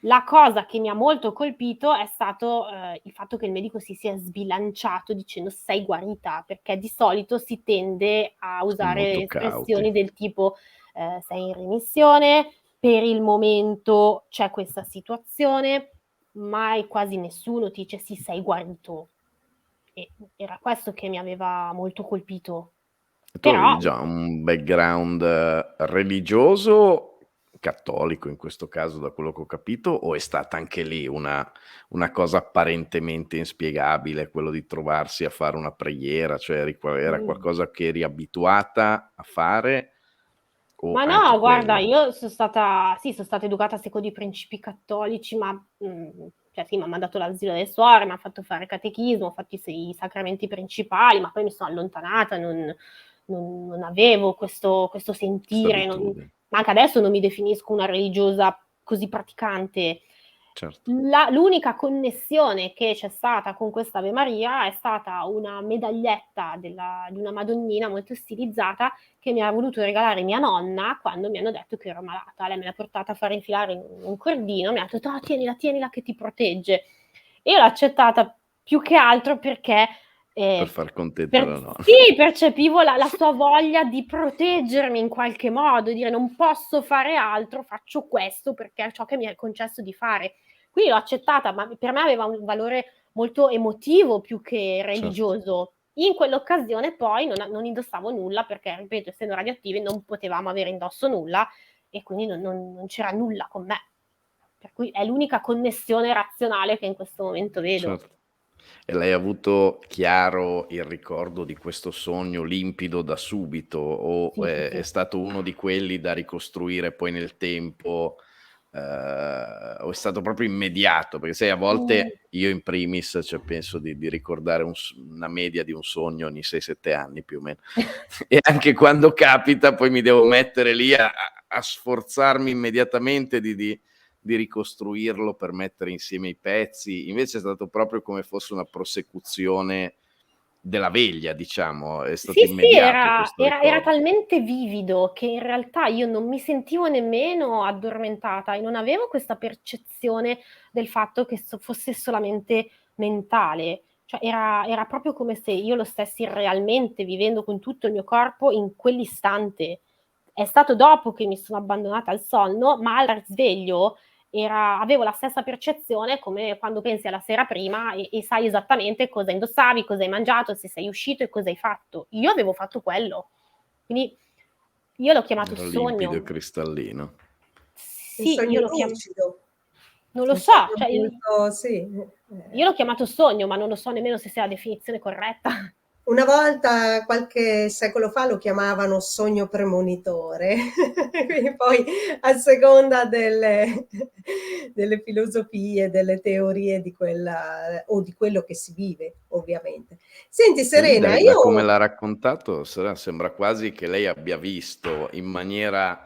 La cosa che mi ha molto colpito è stato il fatto che il medico si sia sbilanciato dicendo sei guarita, perché di solito si tende a Sono usare molto espressioni cauti. del tipo sei in remissione, per il momento c'è questa situazione, mai quasi nessuno ti dice sì, sei guarito. E era questo che mi aveva molto colpito. Tu avevi Però già un background religioso, cattolico in questo caso, da quello che ho capito, o è stata anche lì una cosa apparentemente inspiegabile, quello di trovarsi a fare una preghiera, cioè era qualcosa che eri abituata a fare, o ma anche no, guarda, quello? io sono stata educata secondo i principi cattolici, ma cioè sì, mi ha mandato all'asilo delle suore, mi ha fatto fare catechismo, ho fatto i sacramenti principali, ma poi mi sono allontanata, non avevo questo Questa sentire, abitudine, ma anche adesso non mi definisco una religiosa così praticante. certo. L'unica connessione che c'è stata con questa Ave Maria è stata una medaglietta di una Madonnina molto stilizzata che mi ha voluto regalare mia nonna quando mi hanno detto che ero malata. Lei me l'ha portata a fare infilare in un cordino, mi ha detto oh, tienila che ti protegge. E io l'ho accettata più che altro perché Per far contenta la nonna. sì, percepivo la sua voglia di proteggermi in qualche modo, dire non posso fare altro, faccio questo perché è ciò che mi è concesso di fare. Quindi l'ho accettata, ma per me aveva un valore molto emotivo più che Certo. religioso. In quell'occasione poi non indossavo nulla perché, ripeto, essendo radioattivi non potevamo avere indosso nulla e quindi non c'era nulla con me. Per cui è l'unica connessione razionale che in questo momento vedo. Certo. E lei ha avuto chiaro il ricordo di questo sogno limpido da subito o Sì, sì, è sì. stato uno di quelli da ricostruire poi nel tempo, o è stato proprio immediato? Perché sai a Mm. volte io in primis, cioè penso di ricordare una media di un sogno ogni 6, 7 anni più o meno. E anche quando capita poi mi devo mettere lì a sforzarmi immediatamente di ricostruirlo per mettere insieme i pezzi. Invece è stato proprio come fosse una prosecuzione della veglia, diciamo, è Sì, stato sì, immediato questo era ricordo. talmente vivido che in realtà io non mi sentivo nemmeno addormentata e non avevo questa percezione del fatto che fosse solamente mentale. Cioè era proprio come se io lo stessi realmente vivendo con tutto il mio corpo in quell'istante. È stato dopo che mi sono abbandonata al sonno, ma al risveglio avevo la stessa percezione come quando pensi alla sera prima e sai esattamente cosa indossavi, cosa hai mangiato, se sei uscito e cosa hai fatto. Io avevo fatto quello. Quindi io l'ho chiamato Era limpido e sogno. cristallino. Un Sì, sogno io lo chiamo. lucido, Non lo un so, sogno cioè molto sì, io l'ho chiamato sogno, ma non lo so nemmeno se sia la definizione corretta. una volta, qualche secolo fa, lo chiamavano sogno premonitore, quindi poi a seconda delle filosofie, delle teorie di quella o di quello che si vive, ovviamente. Senti E lì Serena, da come io l'ha raccontato sembra quasi che lei abbia visto in maniera,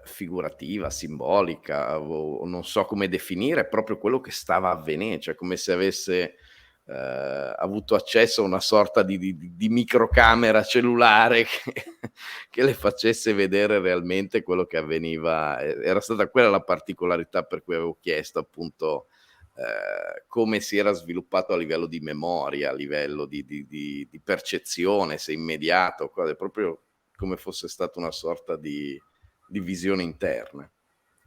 figurativa, simbolica o non so come definire, proprio quello che stava cioè come se avesse, avuto accesso a una sorta di microcamera cellulare che le facesse vedere realmente quello che avveniva. Era stata quella la particolarità per cui avevo chiesto appunto come si era sviluppato a livello di memoria, a livello di percezione, se immediato, cose proprio come fosse stata una sorta di visione interna.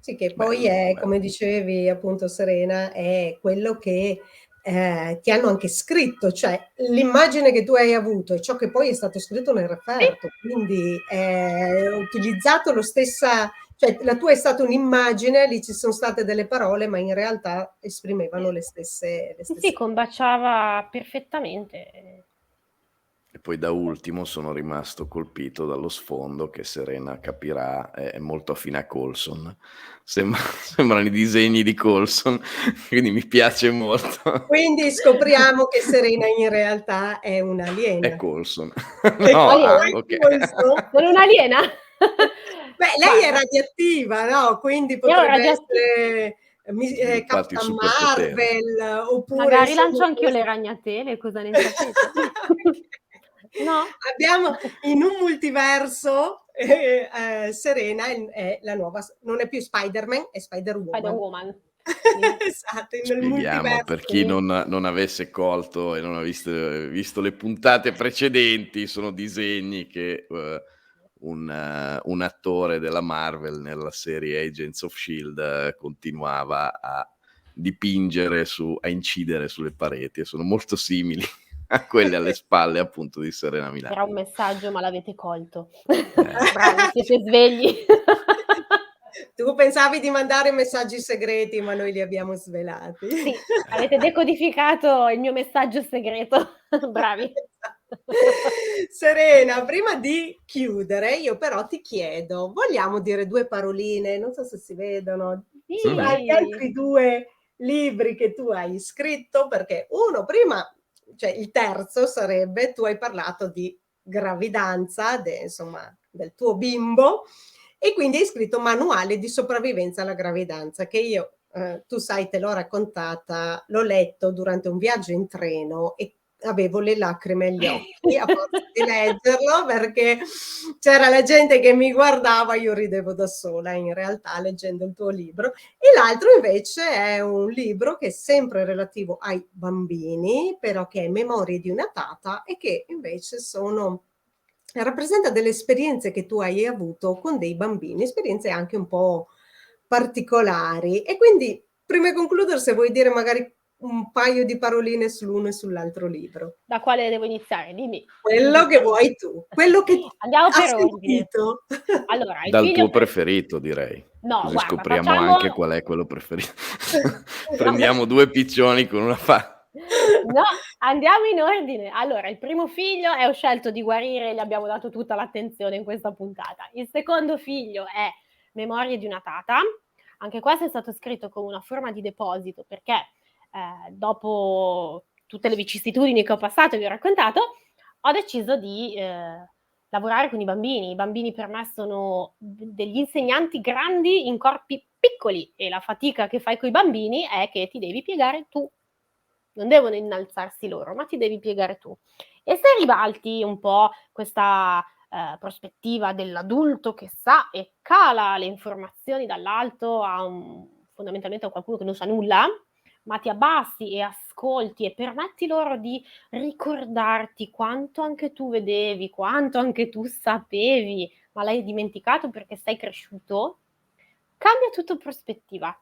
sì, che poi Bello, è, come bello. dicevi appunto Serena, è quello che ti hanno anche scritto, cioè l'immagine che tu hai avuto e ciò che poi è stato scritto nel Sì, referto, quindi utilizzato lo stessa, cioè la tua è stata un'immagine, lì ci sono state delle parole, ma in realtà esprimevano le sì, sì, stesse cose. combaciava perfettamente. E poi da ultimo sono rimasto colpito dallo sfondo che Serena capirà è molto affine a Coulson. Sembrano i disegni di Coulson, quindi mi piace molto. Quindi scopriamo che Serena in realtà è È un'aliena. Coulson. E No, come Aliena? ah, mai okay. questo? Sono un'aliena? Beh, lei è Guarda, radioattiva, no, quindi ero potrebbe radioatti essere sviluppati Capitan superpoteri. Marvel, oppure Magari insomma lancio anch'io le ragnatele, cosa ne sapete? No? abbiamo in un multiverso, Serena è la nuova non è più Spider-Man, è Spider-Woman. Spider-Woman. Esatto, nel Spieghiamo per chi multiverso. non avesse colto e non ha visto le puntate precedenti, sono disegni che un attore della Marvel nella serie Agents of Shield continuava a dipingere a incidere sulle pareti, e sono molto simili a quelle alle spalle appunto di Serena Milano. Era un messaggio, ma l'avete colto. Bravi, siete svegli. Tu pensavi di mandare messaggi segreti, ma noi li abbiamo svelati. Sì, avete decodificato il mio messaggio segreto. Bravi. Serena, prima di chiudere, io però ti chiedo, vogliamo dire 2 paroline? Non so se si vedono. Sì. Agli altri 2 libri che tu hai scritto, perché uno prima, cioè il terzo sarebbe, tu hai parlato di gravidanza, insomma, del tuo bimbo, e quindi hai scritto Manuale di sopravvivenza alla gravidanza, che io, tu sai, te l'ho raccontata, l'ho letto durante un viaggio in treno e avevo le lacrime agli occhi a forza di leggerlo, perché c'era la gente che mi guardava, io ridevo da sola in realtà leggendo il tuo libro. E l'altro invece è un libro che è sempre relativo ai bambini, però che è Memorie di una tata, e che invece rappresenta delle esperienze che tu hai avuto con dei bambini, esperienze anche un po' particolari. E quindi, prima di concludere, se vuoi dire magari un paio di paroline sull'uno e sull'altro libro. Da quale devo iniziare? Dimmi. Quello che vuoi tu, quello che Andiamo ha per ordine. sentito. Allora, il Dal figlio tuo preferito, direi. No, Così guarda, scopriamo facciamo anche qual è quello preferito. Prendiamo 2 piccioni con una No, andiamo in ordine. Allora, il primo figlio ho scelto di guarire, gli abbiamo dato tutta l'attenzione in questa puntata. Il secondo figlio è Memorie di una tata. Anche questo è stato scritto con una forma di deposito perché dopo tutte le vicissitudini che ho passato e vi ho raccontato, ho deciso di lavorare con i bambini. I bambini per me sono degli insegnanti grandi in corpi piccoli e la fatica che fai con i bambini è che ti devi piegare tu. Non devono innalzarsi loro, ma ti devi piegare tu. E se ribalti un po' questa prospettiva dell'adulto che sa e cala le informazioni dall'alto fondamentalmente a qualcuno che non sa nulla, ma ti abbassi e ascolti e permetti loro di ricordarti quanto anche tu vedevi, quanto anche tu sapevi, ma l'hai dimenticato perché sei cresciuto, cambia tutto prospettiva.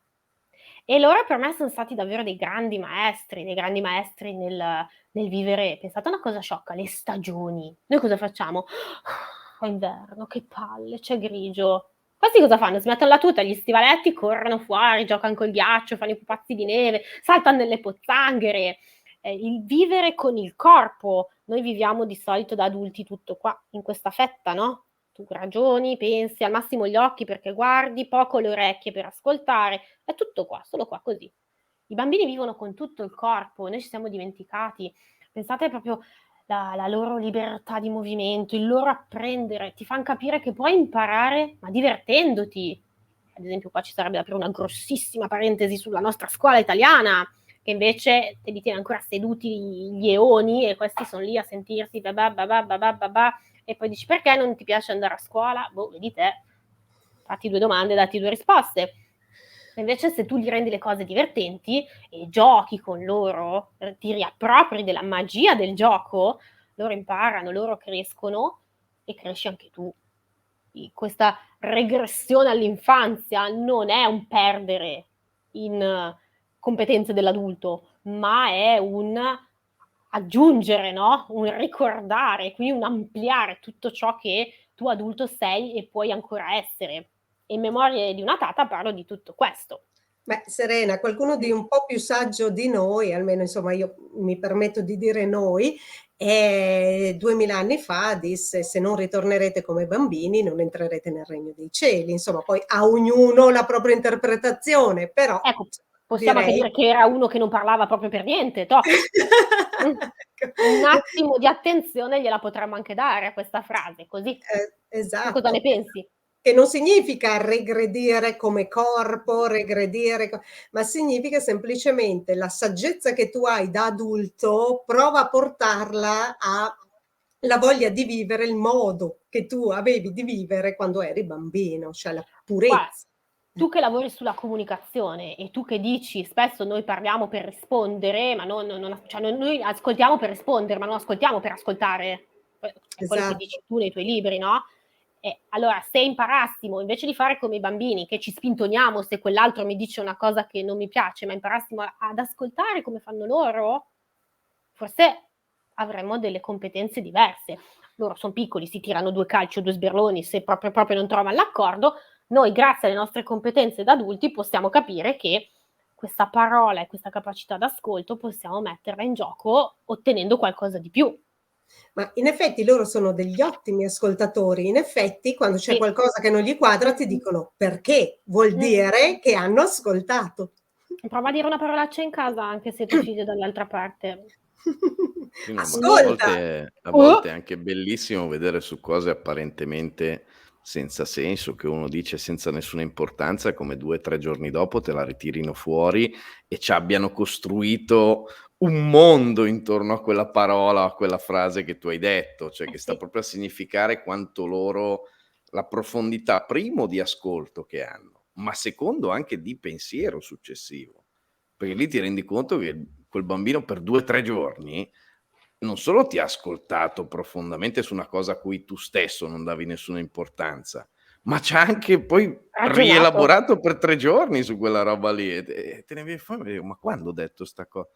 E loro per me sono stati davvero dei grandi maestri nel vivere. Pensate a una cosa sciocca, le stagioni. Noi cosa facciamo? È inverno, che palle, c'è grigio. Questi cosa fanno? Si mettono la tuta, gli stivaletti, corrono fuori, giocano col ghiaccio, fanno i pupazzi di neve, saltano nelle pozzanghere. Il vivere con il corpo. Noi viviamo di solito da adulti tutto qua, in questa fetta, no? Tu ragioni, pensi, al massimo gli occhi perché guardi, poco le orecchie per ascoltare, è tutto qua, solo qua così. I bambini vivono con tutto il corpo, noi ci siamo dimenticati. Pensate proprio la loro libertà di movimento, il loro apprendere, ti fanno capire che puoi imparare, ma divertendoti. Ad esempio qua ci sarebbe da aprire una grossissima parentesi sulla nostra scuola italiana, che invece te li tiene ancora seduti gli eoni e questi sono lì a sentirsi e poi dici perché non ti piace andare a scuola? Boh, vedi te, fatti 2 domande, datti 2 risposte. Invece se tu gli rendi le cose divertenti e giochi con loro, ti riappropri della magia del gioco, loro imparano, loro crescono e cresci anche tu. Questa regressione all'infanzia non è un perdere in competenze dell'adulto, ma è un aggiungere, no? Un ricordare, quindi un ampliare tutto ciò che tu adulto sei e puoi ancora essere. In Memorie di una tata parlo di tutto questo. Beh, Serena, qualcuno di un po' più saggio di noi, almeno insomma io mi permetto di dire noi, 2000 anni fa disse: se non ritornerete come bambini non entrerete nel regno dei cieli. Insomma, poi a ognuno la propria interpretazione, però Ecco, possiamo anche dire che era uno che non parlava proprio per niente, toh. Un attimo di attenzione gliela potremmo anche dare a questa frase, così. Tu Esatto. cosa ne pensi? che non significa regredire come corpo, ma significa semplicemente la saggezza che tu hai da adulto, prova a portarla alla voglia di vivere il modo che tu avevi di vivere quando eri bambino, cioè la Guarda, purezza. tu che lavori sulla comunicazione e tu che dici spesso noi parliamo per rispondere, ma cioè noi ascoltiamo per rispondere, ma non ascoltiamo per ascoltare. È quello che Esatto. dici tu nei tuoi libri, no? E allora, se imparassimo, invece di fare come i bambini, che ci spintoniamo se quell'altro mi dice una cosa che non mi piace, ma imparassimo ad ascoltare come fanno loro, forse avremmo delle competenze diverse. Loro sono piccoli, si tirano 2 calci o 2 sberloni, se proprio non trovano l'accordo. Noi, grazie alle nostre competenze da adulti, possiamo capire che questa parola e questa capacità d'ascolto possiamo metterla in gioco ottenendo qualcosa di più. Ma in effetti loro sono degli ottimi ascoltatori. In effetti, quando c'è Sì. qualcosa che non gli quadra, ti dicono perché? Vuol dire che hanno ascoltato. Prova a dire una parolaccia in casa, anche se tuo figlio è dall'altra parte. Sì, no, ma Ascolta! a volte è anche bellissimo vedere su cose apparentemente senza senso, che uno dice senza nessuna importanza, come 2 o 3 giorni dopo te la ritirino fuori e ci abbiano costruito un mondo intorno a quella parola, a quella frase che tu hai detto, cioè che sta Sì. proprio a significare quanto loro la profondità primo di ascolto che hanno, ma secondo anche di pensiero successivo. Perché lì ti rendi conto che quel bambino per 2 o 3 giorni non solo ti ha ascoltato profondamente su una cosa a cui tu stesso non davi nessuna importanza, ma c'ha anche poi Ragionato. rielaborato per 3 giorni su quella roba lì e te ne vieni fuori e dici: "Ma quando ho detto 'sta co"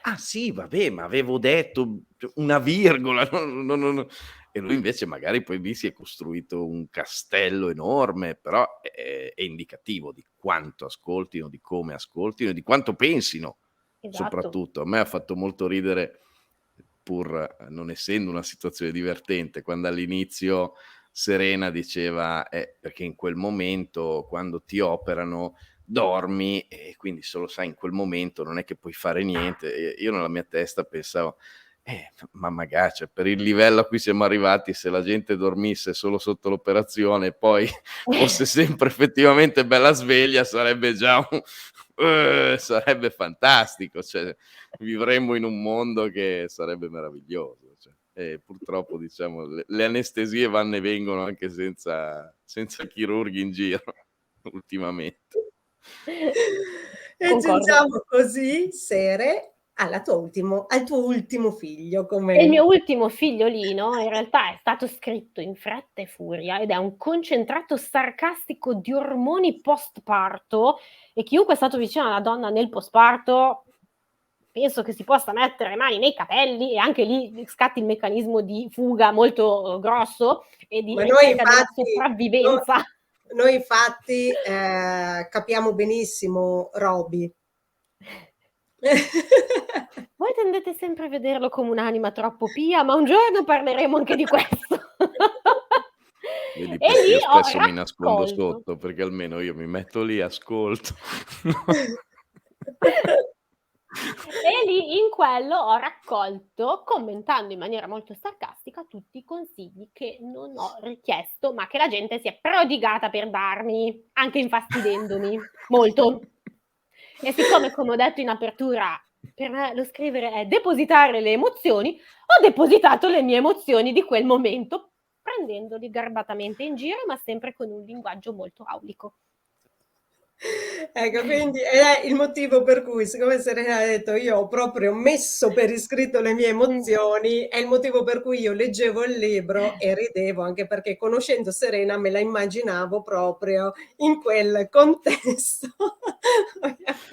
"Ah sì, vabbè, ma avevo detto una virgola, no" e lui invece magari poi lì si è costruito un castello enorme, però è indicativo di quanto ascoltino, di come ascoltino e di quanto pensino. Esatto. Soprattutto. A me ha fatto molto ridere, pur non essendo una situazione divertente, quando all'inizio Serena diceva: perché in quel momento quando ti operano dormi e quindi se lo sai in quel momento non è che puoi fare niente." E io nella mia testa pensavo: ma magari, cioè per il livello a cui siamo arrivati, se la gente dormisse solo sotto l'operazione e poi fosse sempre effettivamente bella sveglia, sarebbe già un sarebbe fantastico, cioè vivremmo in un mondo che sarebbe meraviglioso, cioè. E purtroppo diciamo le anestesie vanno e vengono anche senza chirurghi in giro ultimamente. E Concordo. giungiamo così, Sere, al tuo ultimo figlio E il come mio ultimo figliolino in realtà è stato scritto in fretta e furia ed è un concentrato sarcastico di ormoni postparto e chiunque è stato vicino alla donna nel postparto penso che si possa mettere le mani nei capelli e anche lì scatti il meccanismo di fuga molto grosso e di ma ricerca della sopravvivenza. noi infatti, capiamo benissimo Roby. Voi tendete sempre a vederlo come un'anima troppo pia, ma un giorno parleremo anche di questo. Vedi E perché lì io ho spesso mi nascondo raccolto sotto, perché almeno io mi metto lì, ascolto. e lì in quello ho raccolto, commentando in maniera molto sarcastica, tutti i consigli che non ho richiesto, ma che la gente si è prodigata per darmi, anche infastidendomi molto. E siccome, come ho detto in apertura, per me lo scrivere è depositare le emozioni, ho depositato le mie emozioni di quel momento, prendendoli garbatamente in giro, ma sempre con un linguaggio molto aulico. Ecco, quindi è il motivo per cui, siccome Serena ha detto io ho proprio messo per iscritto le mie emozioni, è il motivo per cui io leggevo il libro e ridevo, anche perché conoscendo Serena me la immaginavo proprio in quel contesto.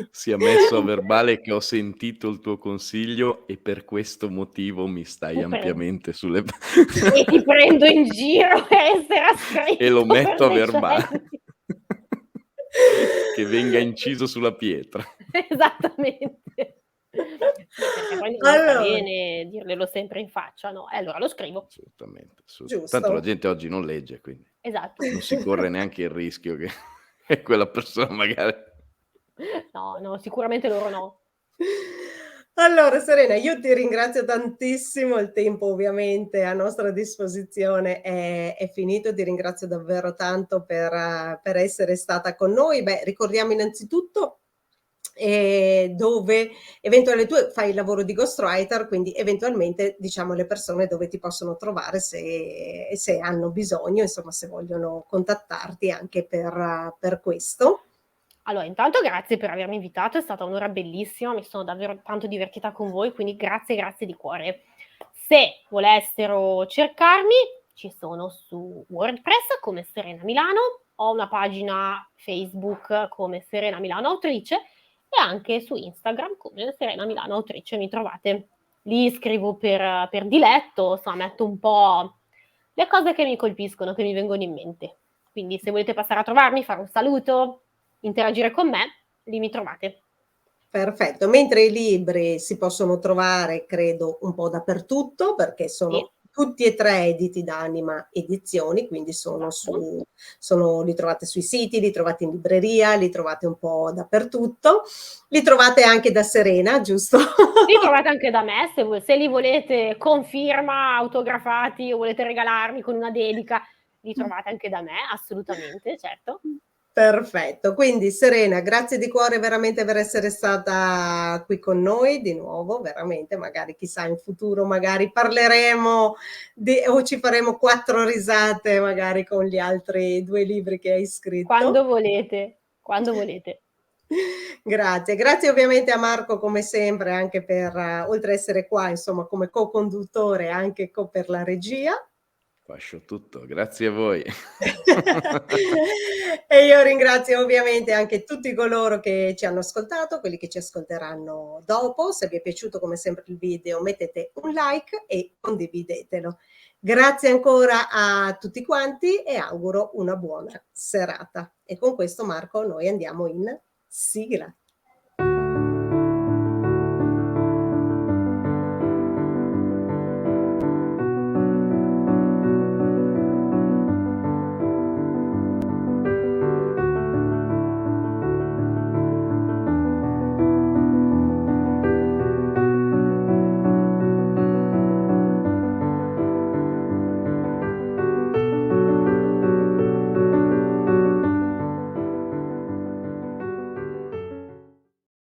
Sia messo a verbale che ho sentito il tuo consiglio e per questo motivo mi stai ampiamente sulle E ti prendo in giro per essere e lo scritto per metto a verbale. decenni. Che venga inciso sulla pietra. Esattamente. Sì, perché poi non sta Allora, bene dirglielo sempre in faccia, no, e allora lo scrivo. Assolutamente, tanto la giusto. gente oggi non legge, quindi Esatto. non si corre neanche il rischio che quella persona magari No, no, sicuramente loro no. Allora Serena, io ti ringrazio tantissimo, il tempo ovviamente a nostra disposizione è finito, ti ringrazio davvero tanto per essere stata con noi. Beh, ricordiamo innanzitutto, dove tu fai il lavoro di ghostwriter, quindi eventualmente diciamo le persone dove ti possono trovare se hanno bisogno, insomma se vogliono contattarti anche per questo. Allora, intanto grazie per avermi invitato, è stata un'ora bellissima, mi sono davvero tanto divertita con voi, quindi grazie, grazie di cuore. Se volessero cercarmi, ci sono su WordPress come Serena Milano, ho una pagina Facebook come Serena Milano Autrice e anche su Instagram come Serena Milano Autrice, mi trovate. Lì scrivo per diletto, insomma, metto un po' le cose che mi colpiscono, che mi vengono in mente. Quindi se volete passare a trovarmi, fare un saluto, interagire con me, lì mi trovate. Perfetto, mentre i libri si possono trovare, credo, un po' dappertutto, perché Sì, sono tutti e 3 editi da Anima Edizioni, quindi esatto. li trovate sui siti, li trovate in libreria, li trovate un po' dappertutto. Li trovate anche da Serena, giusto? Li trovate anche da me, se li volete con firma, autografati o volete regalarmi con una dedica, li trovate anche da me, assolutamente, certo. Perfetto, quindi Serena, grazie di cuore veramente per essere stata qui con noi di nuovo, veramente, magari chissà in futuro magari parleremo o ci faremo 4 risate magari con gli altri 2 libri che hai scritto. Quando volete, quando volete. Grazie, grazie ovviamente a Marco come sempre anche per, oltre a essere qua insomma come co-conduttore, anche per la regia. Fascio tutto, grazie a voi. E io ringrazio ovviamente anche tutti coloro che ci hanno ascoltato, quelli che ci ascolteranno dopo. Se vi è piaciuto come sempre il video mettete un like e condividetelo. Grazie ancora a tutti quanti e auguro una buona serata. E con questo Marco noi andiamo in sigla.